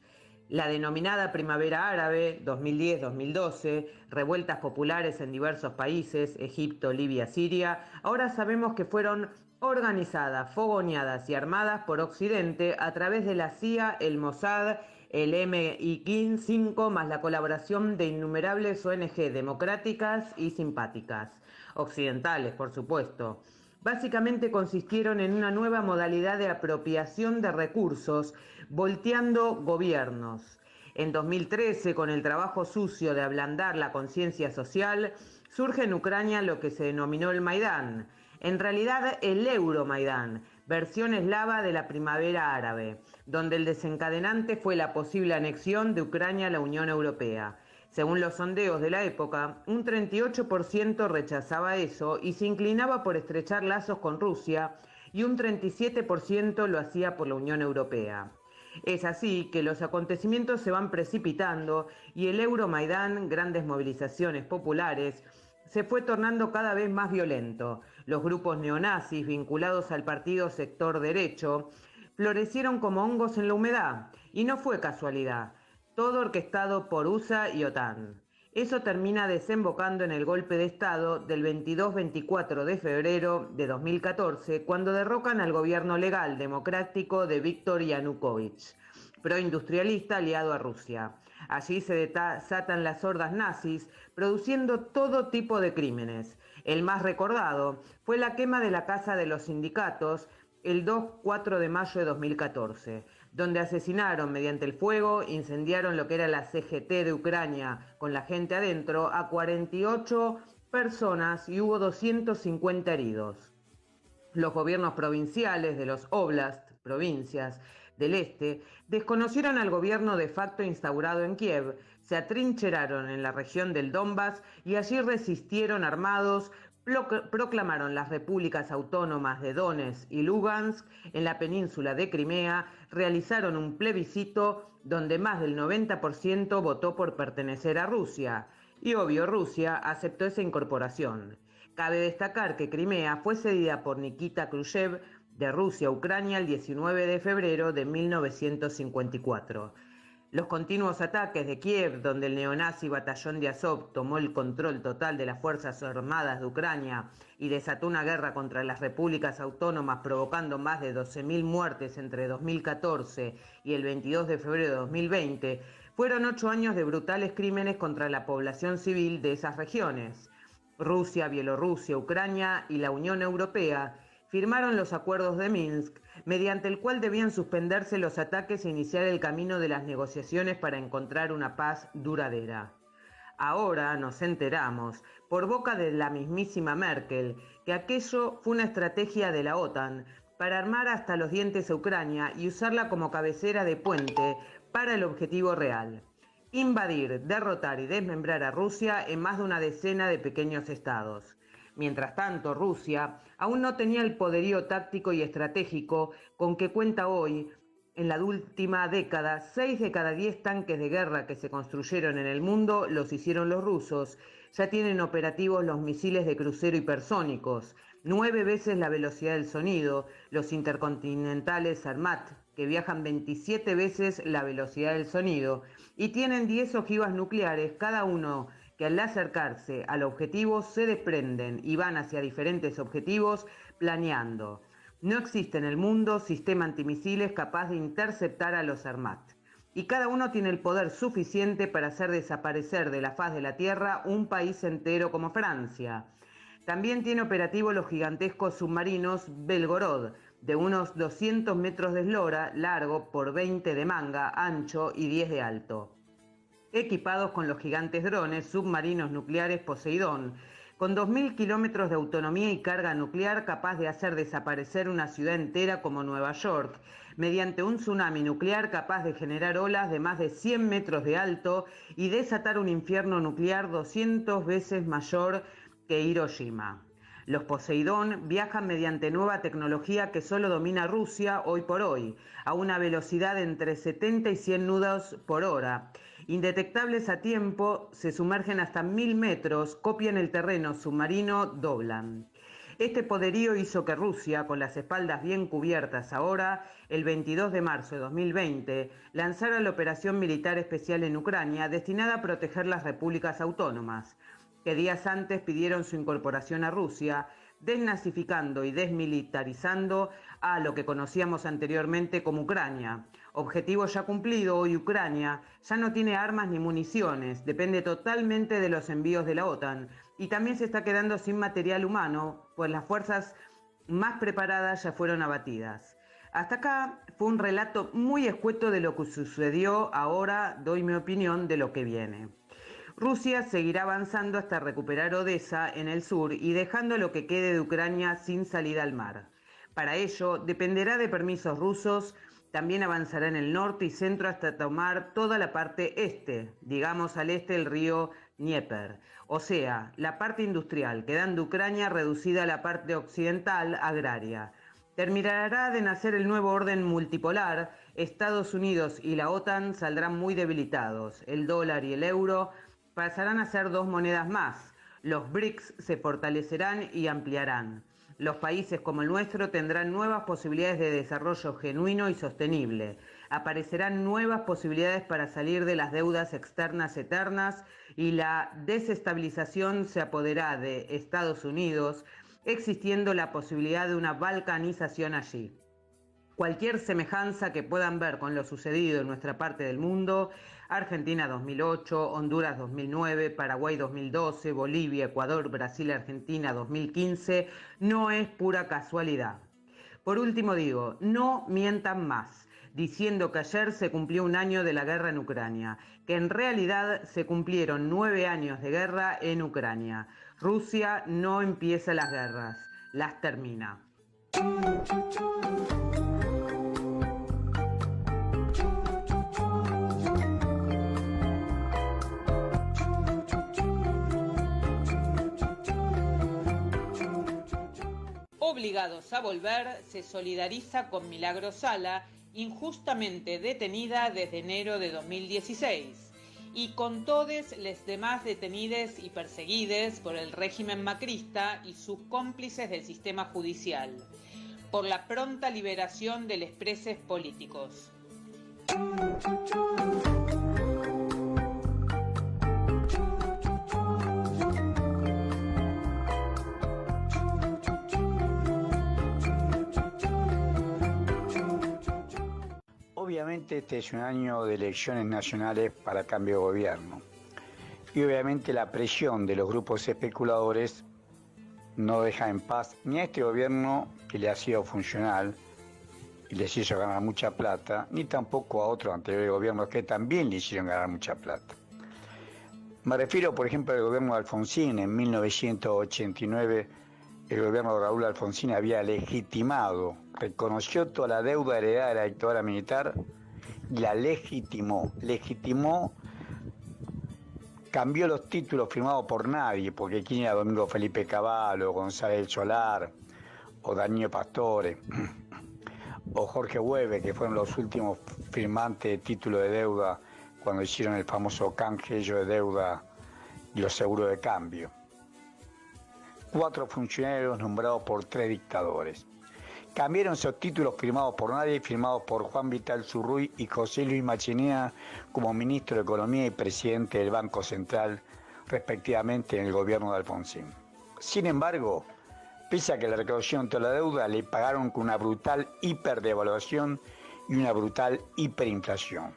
La denominada Primavera Árabe, 2010-2012, revueltas populares en diversos países, Egipto, Libia, Siria, ahora sabemos que fueron organizadas, fogoneadas y armadas por Occidente a través de la CIA, el Mossad, el MI5, más la colaboración de innumerables ONG democráticas y simpáticas, occidentales por supuesto. Básicamente consistieron en una nueva modalidad de apropiación de recursos, volteando gobiernos. En 2013, con el trabajo sucio de ablandar la conciencia social, surge en Ucrania lo que se denominó el Maidán, en realidad el Euromaidán, versión eslava de la primavera árabe, donde el desencadenante fue la posible anexión de Ucrania a la Unión Europea. Según los sondeos de la época, un 38% rechazaba eso y se inclinaba por estrechar lazos con Rusia, y un 37% lo hacía por la Unión Europea. Es así que los acontecimientos se van precipitando y el Euromaidán, grandes movilizaciones populares, se fue tornando cada vez más violento. Los grupos neonazis vinculados al partido Sector Derecho florecieron como hongos en la humedad, y no fue casualidad, todo orquestado por USA y OTAN. Eso termina desembocando en el golpe de Estado del 22-24 de febrero de 2014, cuando derrocan al gobierno legal democrático de Víktor Yanukovych, proindustrialista aliado a Rusia. Allí se desatan las hordas nazis, produciendo todo tipo de crímenes. El más recordado fue la quema de la Casa de los Sindicatos el 2-4 de mayo de 2014, donde asesinaron mediante el fuego, incendiaron lo que era la CGT de Ucrania con la gente adentro, a 48 personas y hubo 250 heridos. Los gobiernos provinciales de los oblast, provincias del este, desconocieron al gobierno de facto instaurado en Kiev, se atrincheraron en la región del Donbass y allí resistieron armados, proclamaron las repúblicas autónomas de Donetsk y Lugansk en la península de Crimea, realizaron un plebiscito donde más del 90% votó por pertenecer a Rusia, y obvio Rusia aceptó esa incorporación. Cabe destacar que Crimea fue cedida por Nikita Khrushchev de Rusia a Ucrania el 19 de febrero de 1954. Los continuos ataques de Kiev, donde el neonazi batallón de Azov tomó el control total de las Fuerzas Armadas de Ucrania y desató una guerra contra las repúblicas autónomas, provocando más de 12.000 muertes entre 2014 y el 22 de febrero de 2020, fueron 8 años de brutales crímenes contra la población civil de esas regiones. Rusia, Bielorrusia, Ucrania y la Unión Europea firmaron los acuerdos de Minsk, mediante el cual debían suspenderse los ataques e iniciar el camino de las negociaciones para encontrar una paz duradera. Ahora nos enteramos, por boca de la mismísima Merkel, que aquello fue una estrategia de la OTAN para armar hasta los dientes a Ucrania y usarla como cabecera de puente para el objetivo real: invadir, derrotar y desmembrar a Rusia en más de una decena de pequeños estados. Mientras tanto, Rusia aún no tenía el poderío táctico y estratégico con que cuenta hoy. En la última década, 6 de cada 10 tanques de guerra que se construyeron en el mundo los hicieron los rusos. Ya tienen operativos los misiles de crucero hipersónicos, 9 veces la velocidad del sonido, los intercontinentales Sarmat, que viajan 27 veces la velocidad del sonido, y tienen 10 ojivas nucleares, cada uno que al acercarse al objetivo se desprenden y van hacia diferentes objetivos planeando. No existe en el mundo sistema antimisiles capaz de interceptar a los Sarmat, y cada uno tiene el poder suficiente para hacer desaparecer de la faz de la Tierra un país entero como Francia. También tiene operativos los gigantescos submarinos Belgorod, de unos 200 metros de eslora, largo por 20 de manga, ancho y 10 de alto. Equipados con los gigantes drones submarinos nucleares Poseidón, con 2.000 kilómetros de autonomía y carga nuclear capaz de hacer desaparecer una ciudad entera como Nueva York, mediante un tsunami nuclear capaz de generar olas de más de 100 metros de alto y desatar un infierno nuclear 200 veces mayor que Hiroshima. Los Poseidón viajan mediante nueva tecnología que solo domina Rusia hoy por hoy, a una velocidad de entre 70 y 100 nudos por hora. Indetectables a tiempo, se sumergen hasta 1.000 metros, copian el terreno submarino, doblan. Este poderío hizo que Rusia, con las espaldas bien cubiertas ahora, el 22 de marzo de 2020, lanzara la operación militar especial en Ucrania destinada a proteger las repúblicas autónomas, que días antes pidieron su incorporación a Rusia, desnazificando y desmilitarizando a lo que conocíamos anteriormente como Ucrania. Objetivo ya cumplido, hoy Ucrania ya no tiene armas ni municiones, depende totalmente de los envíos de la OTAN y también se está quedando sin material humano, pues las fuerzas más preparadas ya fueron abatidas. Hasta acá fue un relato muy escueto de lo que sucedió, ahora doy mi opinión de lo que viene. Rusia seguirá avanzando hasta recuperar Odessa en el sur y dejando lo que quede de Ucrania sin salida al mar. Para ello, dependerá de permisos rusos. También avanzará en el norte y centro hasta tomar toda la parte este, digamos al este el río Dnieper, o sea, la parte industrial, quedando Ucrania reducida a la parte occidental agraria. Terminará de nacer el nuevo orden multipolar, Estados Unidos y la OTAN saldrán muy debilitados, el dólar y el euro pasarán a ser dos monedas más, los BRICS se fortalecerán y ampliarán. Los países como el nuestro tendrán nuevas posibilidades de desarrollo genuino y sostenible. Aparecerán nuevas posibilidades para salir de las deudas externas eternas y la desestabilización se apoderará de Estados Unidos, existiendo la posibilidad de una balcanización allí. Cualquier semejanza que puedan ver con lo sucedido en nuestra parte del mundo, Argentina 2008, Honduras 2009, Paraguay 2012, Bolivia, Ecuador, Brasil, Argentina 2015, no es pura casualidad. Por último digo, no mientan más, diciendo que ayer se cumplió un año de la guerra en Ucrania, que en realidad se cumplieron 9 años de guerra en Ucrania. Rusia no empieza las guerras, las termina. Obligados a Volver se solidariza con Milagros Sala, injustamente detenida desde enero de 2016, y con todos los demás detenidos y perseguidos por el régimen macrista y sus cómplices del sistema judicial, por la pronta liberación de los presos políticos. Obviamente este es un año de elecciones nacionales para cambio de gobierno y obviamente la presión de los grupos especuladores no deja en paz ni a este gobierno que le ha sido funcional y les hizo ganar mucha plata, ni tampoco a otros anteriores gobiernos que también le hicieron ganar mucha plata. Me refiero, por ejemplo, al gobierno de Alfonsín. En 1989 el gobierno de Raúl Alfonsín había legitimado, reconoció toda la deuda heredada de la dictadura militar y la legitimó, cambió los títulos firmados por nadie, porque quién era Domingo Felipe Cavallo, González Solar, o Daniel Pastore, o Jorge Hueve, que fueron los últimos firmantes de título de deuda cuando hicieron el famoso canje de deuda y los seguros de cambio. 4 funcionarios nombrados por 3 dictadores. Cambiaron esos títulos firmados por nadie, firmados por Juan Vital Zurruy y José Luis Machinea como ministro de Economía y presidente del Banco Central, respectivamente en el gobierno de Alfonsín. Sin embargo, pese a que le reconocieron toda la deuda, le pagaron con una brutal hiperdevaluación y una brutal hiperinflación.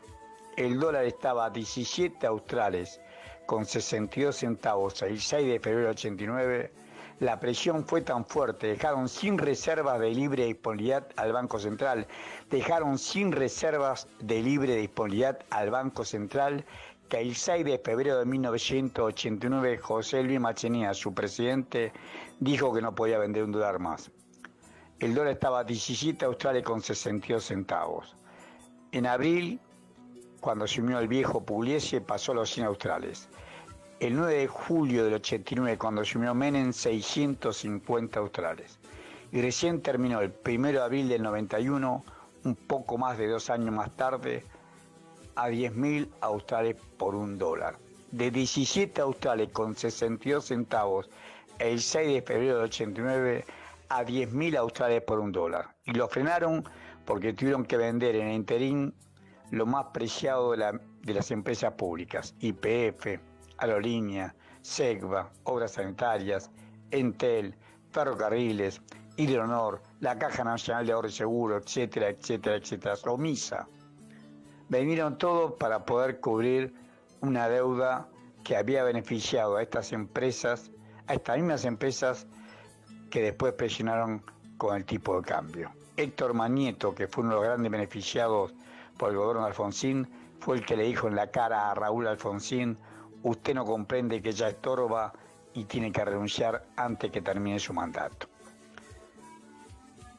El dólar estaba a 17 australes con 62 centavos el 6 de febrero de 89. La presión fue tan fuerte, dejaron sin reservas de libre disponibilidad al Banco Central, que el 6 de febrero de 1989 José Luis Machinea, su presidente, dijo que no podía vender un dólar más. El dólar estaba a 17 australes con 62 centavos. En abril, cuando asumió el viejo Pugliese, pasó a los 100 australes. El 9 de julio del 89, cuando asumió Menem, 650 australes. Y recién terminó el 1 de abril del 91, un poco más de 2 años más tarde, a 10.000 australes por un dólar. De 17 australes con 62 centavos el 6 de febrero del 89 a 10.000 australes por un dólar. Y lo frenaron porque tuvieron que vender en el interín lo más preciado de las empresas públicas, YPF, Aerolínea, SEGVA, Obras Sanitarias, Entel, Ferrocarriles, Hidronor, la Caja Nacional de Ahorro y Seguro, etcétera, etcétera, etcétera, Somisa. Vinieron todos para poder cubrir una deuda que había beneficiado a estas empresas, a estas mismas empresas que después presionaron con el tipo de cambio. Héctor Manieto, que fue uno de los grandes beneficiados por el gobierno de Alfonsín, fue el que le dijo en la cara a Raúl Alfonsín: usted no comprende que ya estorba y tiene que renunciar antes que termine su mandato.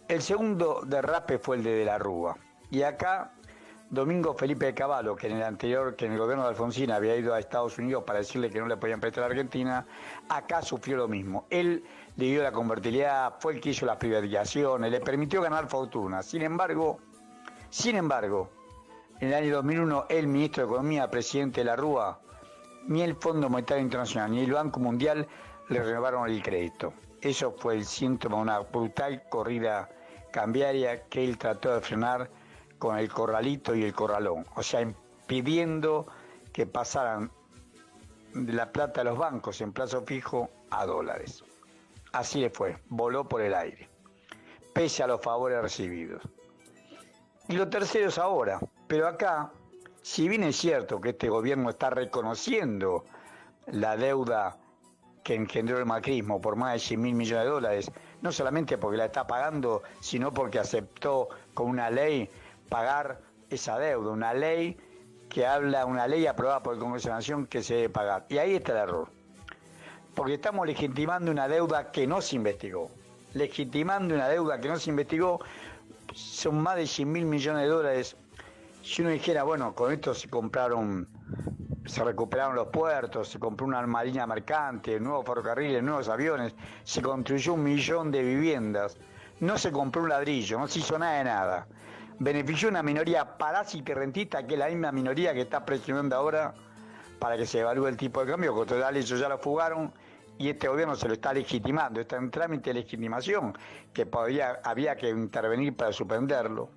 El segundo derrape fue el de la Rúa. Y acá, Domingo Felipe de Cavallo, que en el gobierno de Alfonsín había ido a Estados Unidos para decirle que no le podían prestar a Argentina, acá sufrió lo mismo. Él le dio la convertibilidad, fue el que hizo las privatizaciones, le permitió ganar fortuna. Sin embargo, en el año 2001, el ministro de Economía, presidente de la Rúa, ni el Fondo Monetario Internacional ni el Banco Mundial le renovaron el crédito. Eso fue el síntoma de una brutal corrida cambiaria que él trató de frenar con el corralito y el corralón, o sea, impidiendo que pasaran de la plata de los bancos en plazo fijo a dólares. Así le fue, voló por el aire, pese a los favores recibidos. Y lo tercero es ahora, pero acá, si bien es cierto que este gobierno está reconociendo la deuda que engendró el macrismo por más de 100.000 millones de dólares, no solamente porque la está pagando, sino porque aceptó con una ley pagar esa deuda, una ley aprobada por el Congreso de la Nación que se debe pagar. Y ahí está el error, porque estamos legitimando una deuda que no se investigó. Legitimando una deuda que no se investigó, son más de 100.000 millones de dólares. Si uno dijera, bueno, con esto se recuperaron los puertos, se compró una marina mercante, nuevos ferrocarriles, nuevos aviones, se construyó 1 millón de viviendas, no se compró un ladrillo, no se hizo nada de nada. Benefició una minoría parásita y rentista, que es la misma minoría que está presionando ahora para que se evalúe el tipo de cambio, que total ellos ya lo fugaron y este gobierno se lo está legitimando, está en trámite de legitimación, que había que intervenir para suspenderlo.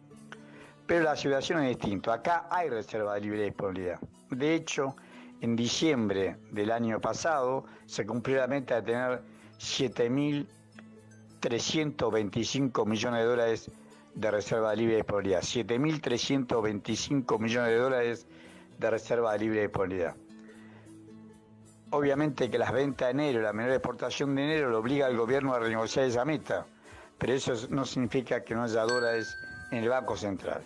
Pero la situación es distinta. Acá hay reserva de libre disponibilidad. De hecho, en diciembre del año pasado se cumplió la meta de tener 7.325 millones de dólares de reserva de libre disponibilidad. 7.325 millones de dólares de reserva de libre disponibilidad. Obviamente que las ventas de enero, la menor exportación de enero, lo obliga al gobierno a renegociar esa meta, pero eso no significa que no haya dólares en el Banco Central.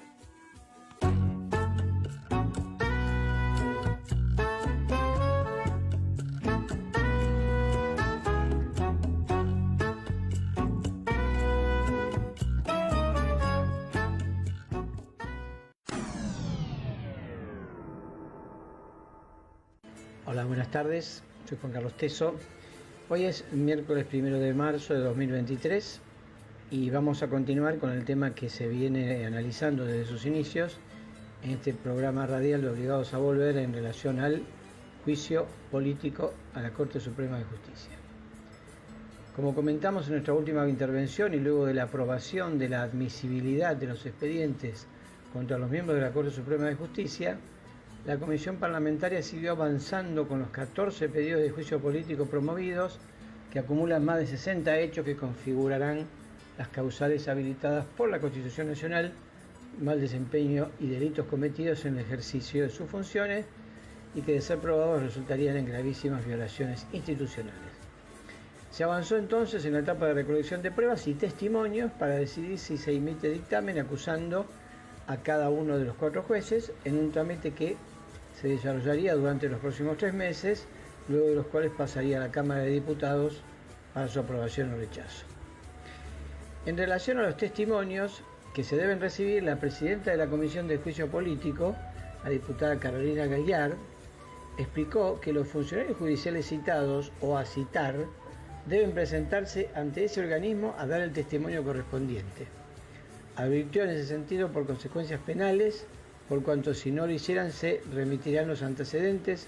Hola, buenas tardes. Soy Juan Carlos Teso. Hoy es miércoles 1 de marzo de 2023 y vamos a continuar con el tema que se viene analizando desde sus inicios en este programa radial de Obligados a Volver en relación al juicio político a la Corte Suprema de Justicia. Como comentamos en nuestra última intervención y luego de la aprobación de la admisibilidad de los expedientes contra los miembros de la Corte Suprema de Justicia, la Comisión Parlamentaria siguió avanzando con los 14 pedidos de juicio político promovidos, que acumulan más de 60 hechos que configurarán las causales habilitadas por la Constitución Nacional, mal desempeño y delitos cometidos en el ejercicio de sus funciones y que de ser probados resultarían en gravísimas violaciones institucionales. Se avanzó entonces en la etapa de recolección de pruebas y testimonios para decidir si se emite dictamen acusando a cada uno de los 4 jueces en un trámite que se desarrollaría durante los próximos 3 meses, luego de los cuales pasaría a la Cámara de Diputados para su aprobación o rechazo. En relación a los testimonios que se deben recibir, la presidenta de la Comisión de Juicio Político, la diputada Carolina Gaillard, explicó que los funcionarios judiciales citados o a citar deben presentarse ante ese organismo a dar el testimonio correspondiente. Advirtió en ese sentido por consecuencias penales, por cuanto si no lo hicieran se remitirán los antecedentes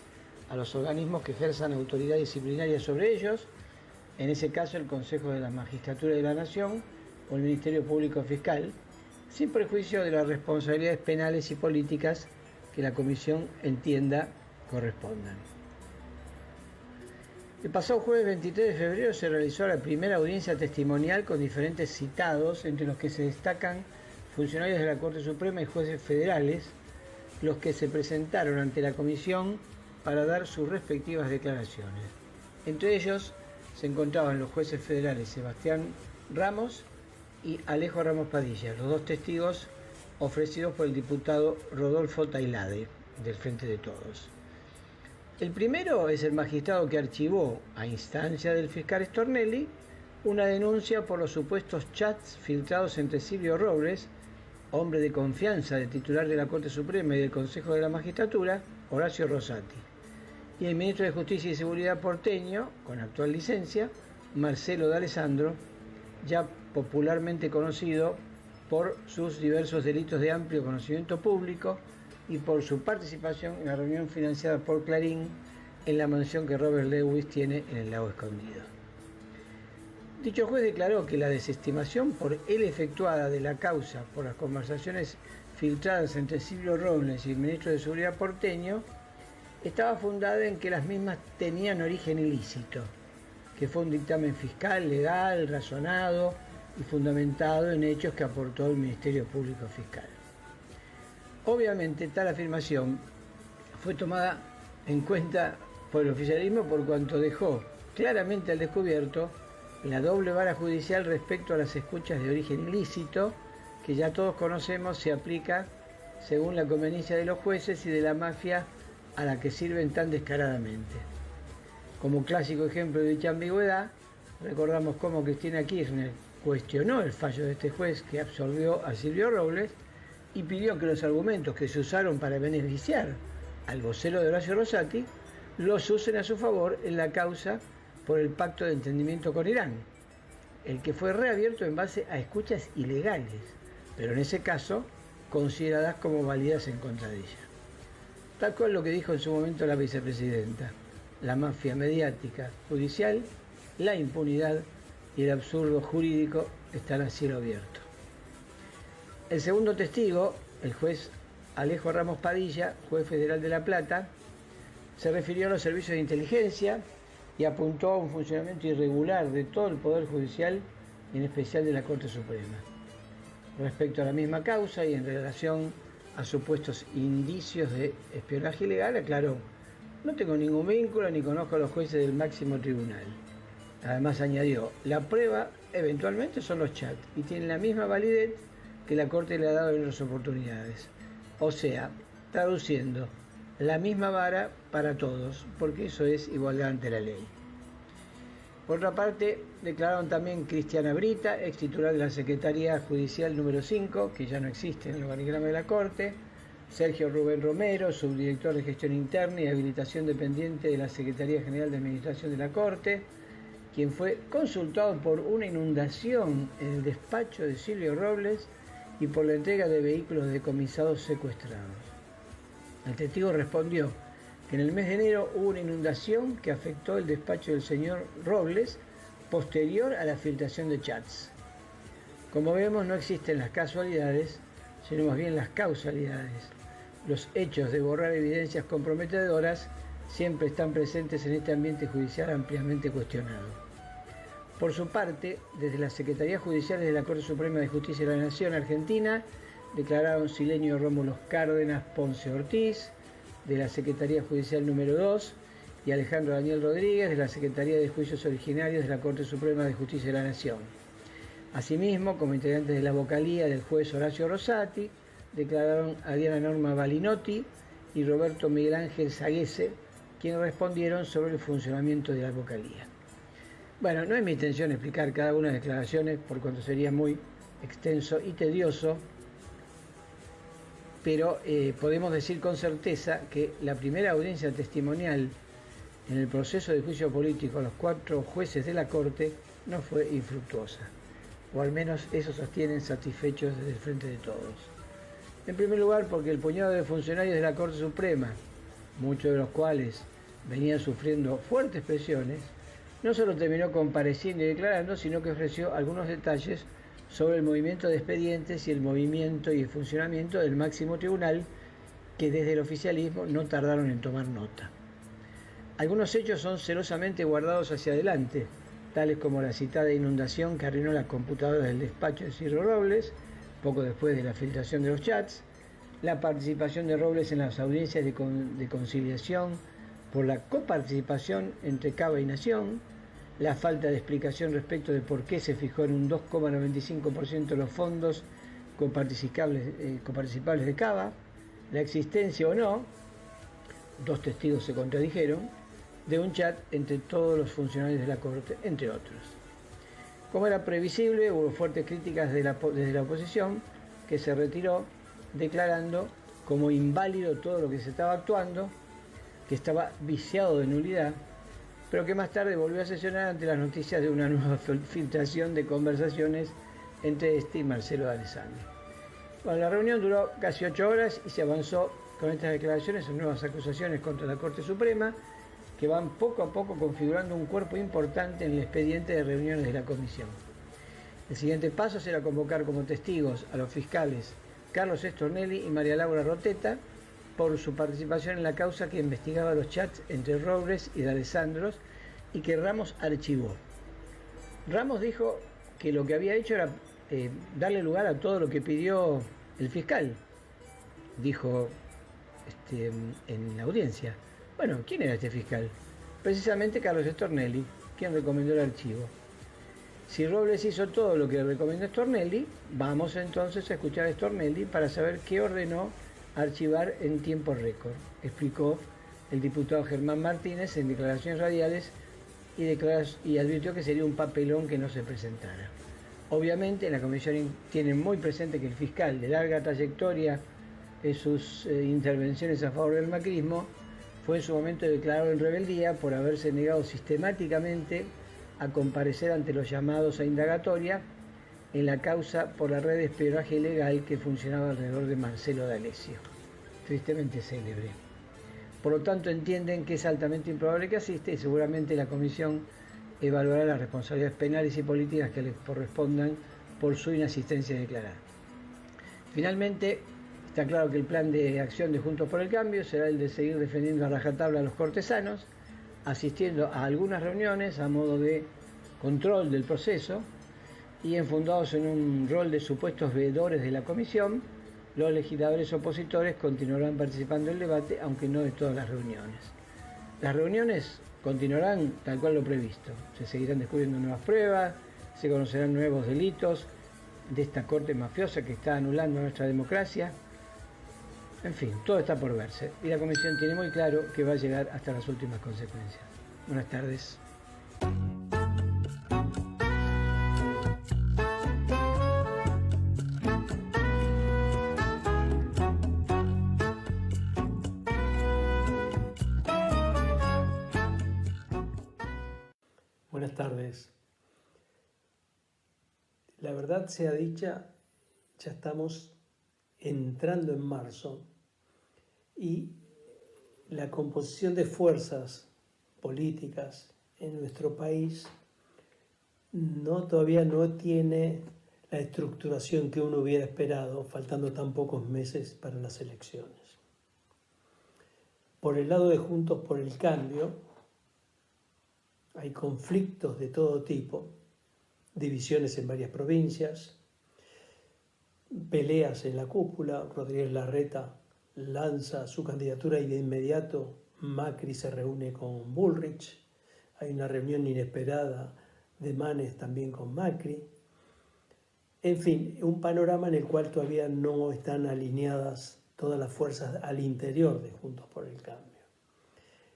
a los organismos que ejerzan autoridad disciplinaria sobre ellos, en ese caso el Consejo de la Magistratura de la Nación o el Ministerio Público Fiscal, sin perjuicio de las responsabilidades penales y políticas que la Comisión entienda correspondan. El pasado jueves 23 de febrero se realizó la primera audiencia testimonial con diferentes citados, entre los que se destacan funcionarios de la Corte Suprema y jueces federales, los que se presentaron ante la Comisión para dar sus respectivas declaraciones. Entre ellos se encontraban los jueces federales Sebastián Ramos y Alejo Ramos Padilla, los 2 testigos ofrecidos por el diputado Rodolfo Tailade, del Frente de Todos. El primero es el magistrado que archivó, a instancia del fiscal Stornelli, una denuncia por los supuestos chats filtrados entre Silvio Robles, hombre de confianza del titular de la Corte Suprema y del Consejo de la Magistratura, Horacio Rosati, y el ministro de Justicia y Seguridad porteño, con actual licencia, Marcelo D'Alessandro, ya popularmente conocido por sus diversos delitos de amplio conocimiento público y por su participación en la reunión financiada por Clarín en la mansión que Robert Lewis tiene en el Lago Escondido. Dicho juez declaró que la desestimación por él efectuada de la causa por las conversaciones filtradas entre Silvio Robles y el ministro de Seguridad porteño estaba fundada en que las mismas tenían origen ilícito, que fue un dictamen fiscal, legal, razonado y fundamentado en hechos que aportó el Ministerio Público Fiscal. Obviamente, tal afirmación fue tomada en cuenta por el oficialismo por cuanto dejó claramente al descubierto la doble vara judicial respecto a las escuchas de origen ilícito, que ya todos conocemos se aplica según la conveniencia de los jueces y de la mafia a la que sirven tan descaradamente. Como clásico ejemplo de dicha ambigüedad, recordamos cómo Cristina Kirchner cuestionó el fallo de este juez que absolvió a Silvio Robles y pidió que los argumentos que se usaron para beneficiar al vocero de Horacio Rosati los usen a su favor en la causa por el pacto de entendimiento con Irán, el que fue reabierto en base a escuchas ilegales, pero en ese caso consideradas como válidas en contra de ella. Tal cual lo que dijo en su momento la vicepresidenta: la mafia mediática, judicial, la impunidad y el absurdo jurídico están a cielo abierto. El segundo testigo, el juez Alejo Ramos Padilla, juez federal de La Plata, se refirió a los servicios de inteligencia y apuntó a un funcionamiento irregular de todo el Poder Judicial, y en especial de la Corte Suprema. Respecto a la misma causa y en relación a supuestos indicios de espionaje ilegal, aclaró: no tengo ningún vínculo ni conozco a los jueces del máximo tribunal. Además añadió: la prueba eventualmente son los chats y tienen la misma validez que la Corte le ha dado en otras oportunidades. O sea, traduciendo, la misma vara para todos, porque eso es igualdad ante la ley. Por otra parte, declararon también Cristiana Brita, ex titular de la Secretaría Judicial número 5, que ya no existe en el organigrama de la Corte, Sergio Rubén Romero, subdirector de Gestión Interna y Habilitación dependiente de la Secretaría General de Administración de la Corte, quien fue consultado por una inundación en el despacho de Silvio Robles y por la entrega de vehículos decomisados secuestrados. El testigo respondió que en el mes de enero hubo una inundación que afectó el despacho del señor Robles posterior a la filtración de chats. Como vemos, no existen las casualidades, sino más bien las causalidades. Los hechos de borrar evidencias comprometedoras siempre están presentes en este ambiente judicial ampliamente cuestionado. Por su parte, desde las Secretarías Judiciales de la Corte Suprema de Justicia de la Nación Argentina, declararon Silenio Rómulo Cárdenas Ponce Ortiz, de la Secretaría Judicial número 2, y Alejandro Daniel Rodríguez, de la Secretaría de Juicios Originarios de la Corte Suprema de Justicia de la Nación. Asimismo, como integrantes de la vocalía del juez Horacio Rosati, declararon a Diana Norma Balinotti y Roberto Miguel Ángel Zaguese, quienes respondieron sobre el funcionamiento de la vocalía. Bueno, no es mi intención explicar cada una de las declaraciones, por cuanto sería muy extenso y tedioso, pero podemos decir con certeza que la primera audiencia testimonial en el proceso de juicio político a los 4 jueces de la Corte no fue infructuosa, o al menos eso sostienen satisfechos desde el frente de todos. En primer lugar, porque el puñado de funcionarios de la Corte Suprema, muchos de los cuales venían sufriendo fuertes presiones, no solo terminó compareciendo y declarando, sino que ofreció algunos detalles sobre el movimiento de expedientes y el movimiento y el funcionamiento del máximo tribunal, que desde el oficialismo no tardaron en tomar nota. Algunos hechos son celosamente guardados hacia adelante, tales como la citada inundación que arruinó las computadoras del despacho de Silvio Robles, poco después de la filtración de los chats, la participación de Robles en las audiencias de conciliación por la coparticipación entre Cava y Nación, la falta de explicación respecto de por qué se fijó en un 2,95% los fondos coparticipables de Cava, la existencia o no, 2 testigos se contradijeron, de un chat entre todos los funcionarios de la Corte, entre otros. Como era previsible, hubo fuertes críticas desde la oposición, que se retiró declarando como inválido todo lo que se estaba actuando, que estaba viciado de nulidad, pero que más tarde volvió a sesionar ante las noticias de una nueva filtración de conversaciones entre este y Marcelo D'Alessandro. Bueno, la reunión duró casi 8 horas y se avanzó con estas declaraciones en nuevas acusaciones contra la Corte Suprema, que van poco a poco configurando un cuerpo importante en el expediente de reuniones de la comisión. El siguiente paso será convocar como testigos a los fiscales Carlos Stornelli y María Laura Rotetta por su participación en la causa que investigaba los chats entre Robles y D'Alessandro y que Ramos archivó. Ramos dijo que lo que había hecho era darle lugar a todo lo que pidió el fiscal, dijo en la audiencia. Bueno, ¿quién era este fiscal? Precisamente Carlos Stornelli, quien recomendó el archivo. Si Robles hizo todo lo que recomendó Stornelli, vamos entonces a escuchar a Stornelli para saber qué ordenó archivar en tiempo récord, explicó el diputado Germán Martínez en declaraciones radiales y advirtió que sería un papelón que no se presentara. Obviamente, la comisión tiene muy presente que el fiscal, de larga trayectoria en sus intervenciones a favor del macrismo, fue en su momento declarado en rebeldía por haberse negado sistemáticamente a comparecer ante los llamados a indagatoria en la causa por la red de espionaje ilegal que funcionaba alrededor de Marcelo D'Alessio, tristemente célebre. Por lo tanto, entienden que es altamente improbable que asista y seguramente la comisión evaluará las responsabilidades penales y políticas que les correspondan por su inasistencia a declarar. Finalmente, está claro que el plan de acción de Juntos por el Cambio será el de seguir defendiendo a rajatabla a los cortesanos, asistiendo a algunas reuniones a modo de control del proceso y enfundados en un rol de supuestos veedores de la comisión, los legisladores opositores continuarán participando del debate, aunque no de todas las reuniones. Las reuniones continuarán tal cual lo previsto. Se seguirán descubriendo nuevas pruebas, se conocerán nuevos delitos de esta corte mafiosa que está anulando nuestra democracia. En fin, todo está por verse y la comisión tiene muy claro que va a llegar hasta las últimas consecuencias. Buenas tardes. Buenas tardes. La verdad sea dicha, ya estamos entrando en marzo y la composición de fuerzas políticas en nuestro país todavía no tiene la estructuración que uno hubiera esperado, faltando tan pocos meses para las elecciones. Por el lado de Juntos por el Cambio, hay conflictos de todo tipo, divisiones en varias provincias, peleas en la cúpula. Rodríguez Larreta lanza su candidatura y de inmediato Macri se reúne con Bullrich. Hay una reunión inesperada de Manes también con Macri. En fin, un panorama en el cual todavía no están alineadas todas las fuerzas al interior de Juntos por el Cambio.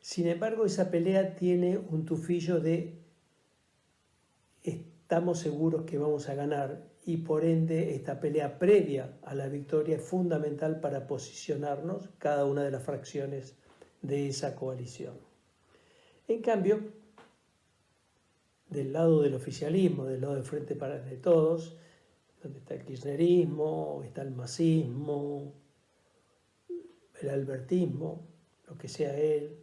Sin embargo, esa pelea tiene un tufillo de estamos seguros que vamos a ganar y por ende esta pelea previa a la victoria es fundamental para posicionarnos cada una de las fracciones de esa coalición. En cambio, del lado del oficialismo, del lado del Frente de Todos, donde está el kirchnerismo, está el masismo, el albertismo, lo que sea él,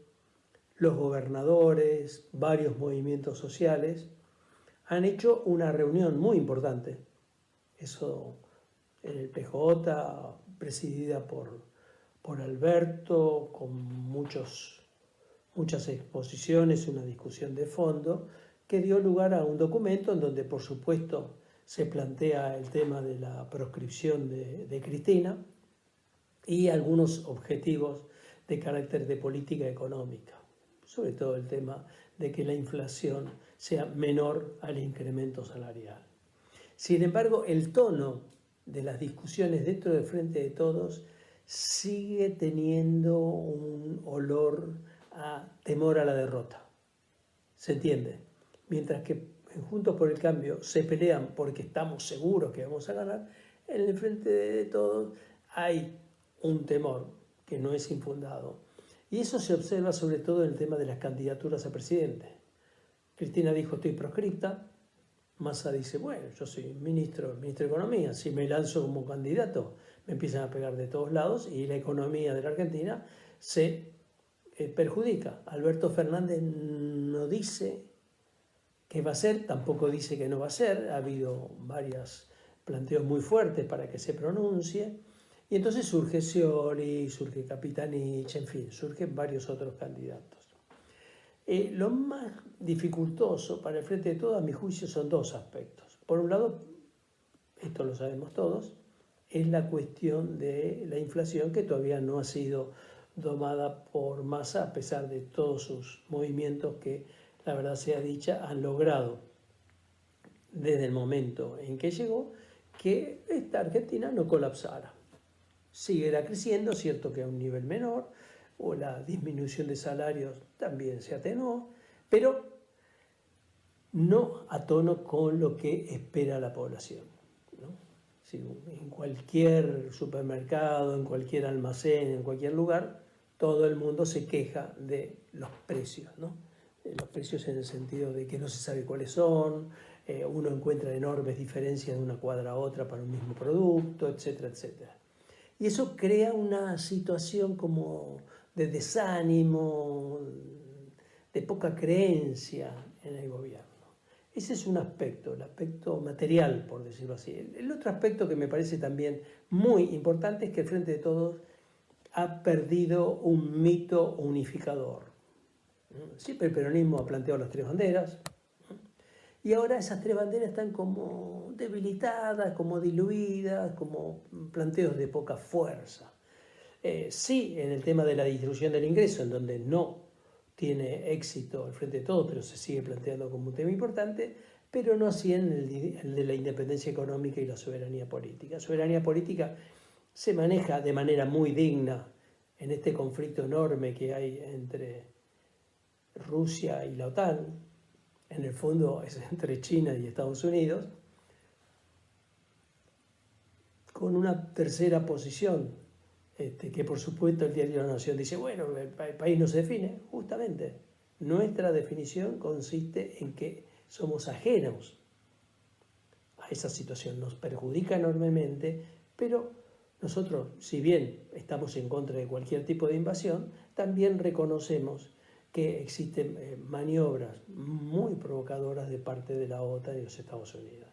los gobernadores, varios movimientos sociales, han hecho una reunión muy importante. Eso en el PJ, presidida por Alberto, con muchas exposiciones, una discusión de fondo, que dio lugar a un documento en donde, por supuesto, se plantea el tema de la proscripción de Cristina y algunos objetivos de carácter de política económica, sobre todo el tema de que la inflación sea menor al incremento salarial. Sin embargo, el tono de las discusiones dentro del Frente de Todos sigue teniendo un olor a temor a la derrota. ¿Se entiende? Mientras que en Juntos por el Cambio se pelean porque estamos seguros que vamos a ganar, en el Frente de Todos hay un temor que no es infundado. Y eso se observa sobre todo en el tema de las candidaturas a presidente. Cristina dijo, estoy proscripta. Massa dice, bueno, yo soy ministro de Economía, si me lanzo como candidato me empiezan a pegar de todos lados y la economía de la Argentina se perjudica. Alberto Fernández no dice qué va a ser, tampoco dice que no va a ser, ha habido varios planteos muy fuertes para que se pronuncie, y entonces surge Scioli, surge Capitanich, en fin, surgen varios otros candidatos. Lo más dificultoso para el Frente de Todos, a mi juicio, son dos aspectos. Por un lado, esto lo sabemos todos, es la cuestión de la inflación, que todavía no ha sido domada por Massa, a pesar de todos sus movimientos que, la verdad sea dicha, han logrado desde el momento en que llegó que esta Argentina no colapsara. Seguirá creciendo, cierto que a un nivel menor, o la disminución de salarios también se atenuó, pero no a tono con lo que espera la población, ¿no? Si en cualquier supermercado, en cualquier almacén, en cualquier lugar, todo el mundo se queja de los precios, ¿no? Los precios en el sentido de que no se sabe cuáles son, uno encuentra enormes diferencias de una cuadra a otra para un mismo producto, etcétera, etcétera. Y eso crea una situación como de desánimo, de poca creencia en el gobierno. Ese es un aspecto, el aspecto material, por decirlo así. El otro aspecto que me parece también muy importante es que el Frente de Todos ha perdido un mito unificador. Siempre el peronismo ha planteado las tres banderas, y ahora esas tres banderas están como debilitadas, como diluidas, como planteos de poca fuerza. Sí, en el tema de la distribución del ingreso, en donde no tiene éxito el Frente de Todos, pero se sigue planteando como un tema importante, pero no así en el de la independencia económica y la soberanía política. La soberanía política se maneja de manera muy digna en este conflicto enorme que hay entre Rusia y la OTAN. En el fondo es entre China y Estados Unidos, con una tercera posición, que por supuesto el diario La Nación dice, bueno, el país no se define. Justamente, nuestra definición consiste en que somos ajenos a esa situación, nos perjudica enormemente, pero nosotros, si bien estamos en contra de cualquier tipo de invasión, también reconocemos que existen maniobras muy provocadoras de parte de la OTAN y de los Estados Unidos.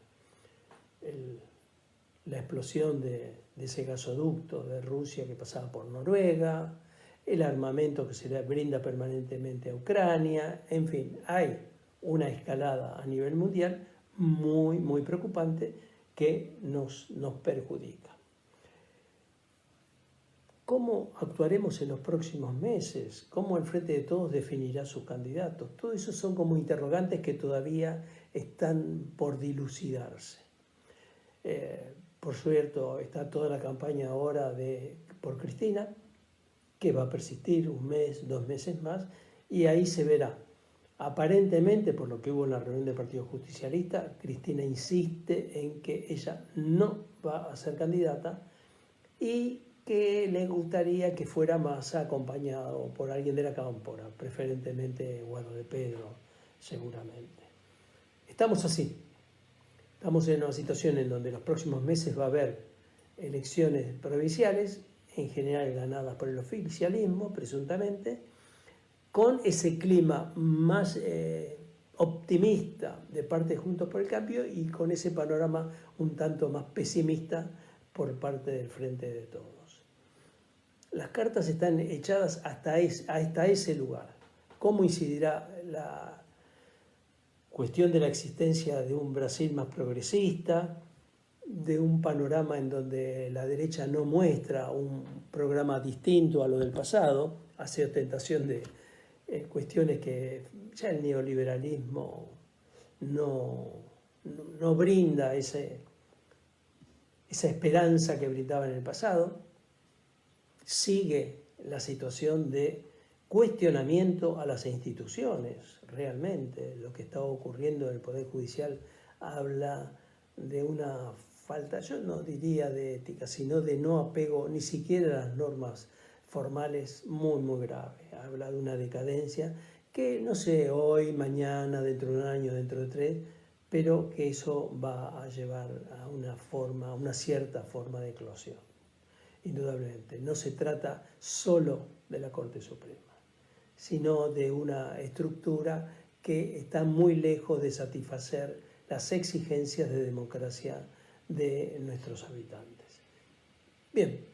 La explosión de ese gasoducto de Rusia que pasaba por Noruega, el armamento que se le brinda permanentemente a Ucrania, en fin, hay una escalada a nivel mundial muy, muy preocupante que nos perjudica. ¿Cómo actuaremos en los próximos meses? ¿Cómo el Frente de Todos definirá sus candidatos? Todo eso son como interrogantes que todavía están por dilucidarse. Por cierto, está toda la campaña ahora por Cristina, que va a persistir un mes, 2 meses más, y ahí se verá. Aparentemente, por lo que hubo en la reunión del Partido Justicialista, Cristina insiste en que ella no va a ser candidata y que le gustaría que fuera más acompañado por alguien de la Cámpora, preferentemente Guado de Pedro, seguramente. Estamos así. Estamos en una situación en donde los próximos meses va a haber elecciones provinciales, en general ganadas por el oficialismo, presuntamente, con ese clima más optimista de parte de Juntos por el Cambio y con ese panorama un tanto más pesimista por parte del Frente de Todos. Las cartas están echadas hasta ese lugar. ¿Cómo incidirá la cuestión de la existencia de un Brasil más progresista, de un panorama en donde la derecha no muestra un programa distinto a lo del pasado, hace ostentación de cuestiones que ya el neoliberalismo no brinda esa esperanza que brindaba en el pasado? Sigue la situación de cuestionamiento a las instituciones. Realmente lo que está ocurriendo en el Poder Judicial habla de una falta, yo no diría de ética, sino de no apego ni siquiera a las normas formales muy, muy grave. Habla de una decadencia que no sé, hoy, mañana, dentro de un año, dentro de 3, pero que eso va a llevar a una cierta forma de eclosión. Indudablemente, no se trata solo de la Corte Suprema, sino de una estructura que está muy lejos de satisfacer las exigencias de democracia de nuestros habitantes. Bien,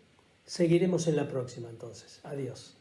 seguiremos en la próxima entonces. Adiós.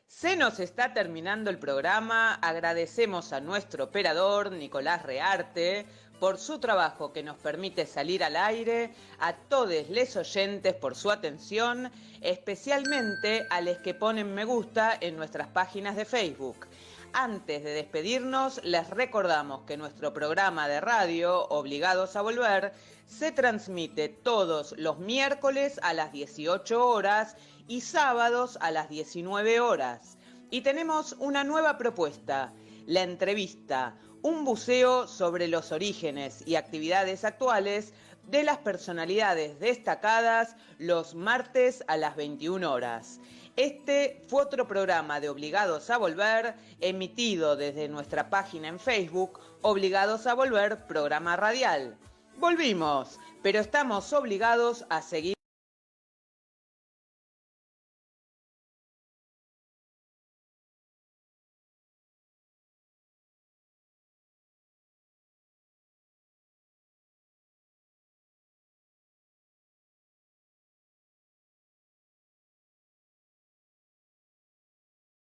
Se nos está terminando el programa. Agradecemos a nuestro operador, Nicolás Rearte, por su trabajo que nos permite salir al aire, a todos les oyentes por su atención, especialmente a los que ponen me gusta en nuestras páginas de Facebook. Antes de despedirnos, les recordamos que nuestro programa de radio, Obligados a Volver, se transmite todos los miércoles a las 18 horas y sábados a las 19 horas. Y tenemos una nueva propuesta, la entrevista, un buceo sobre los orígenes y actividades actuales de las personalidades destacadas los martes a las 21 horas. Este fue otro programa de Obligados a Volver, emitido desde nuestra página en Facebook, Obligados a Volver, programa radial. Volvimos, pero estamos obligados a seguir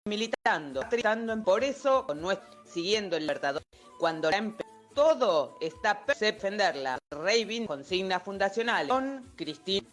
militando. Por eso, siguiendo el Libertador, cuando la todo está para defenderla. Consigna fundacional con Cristina.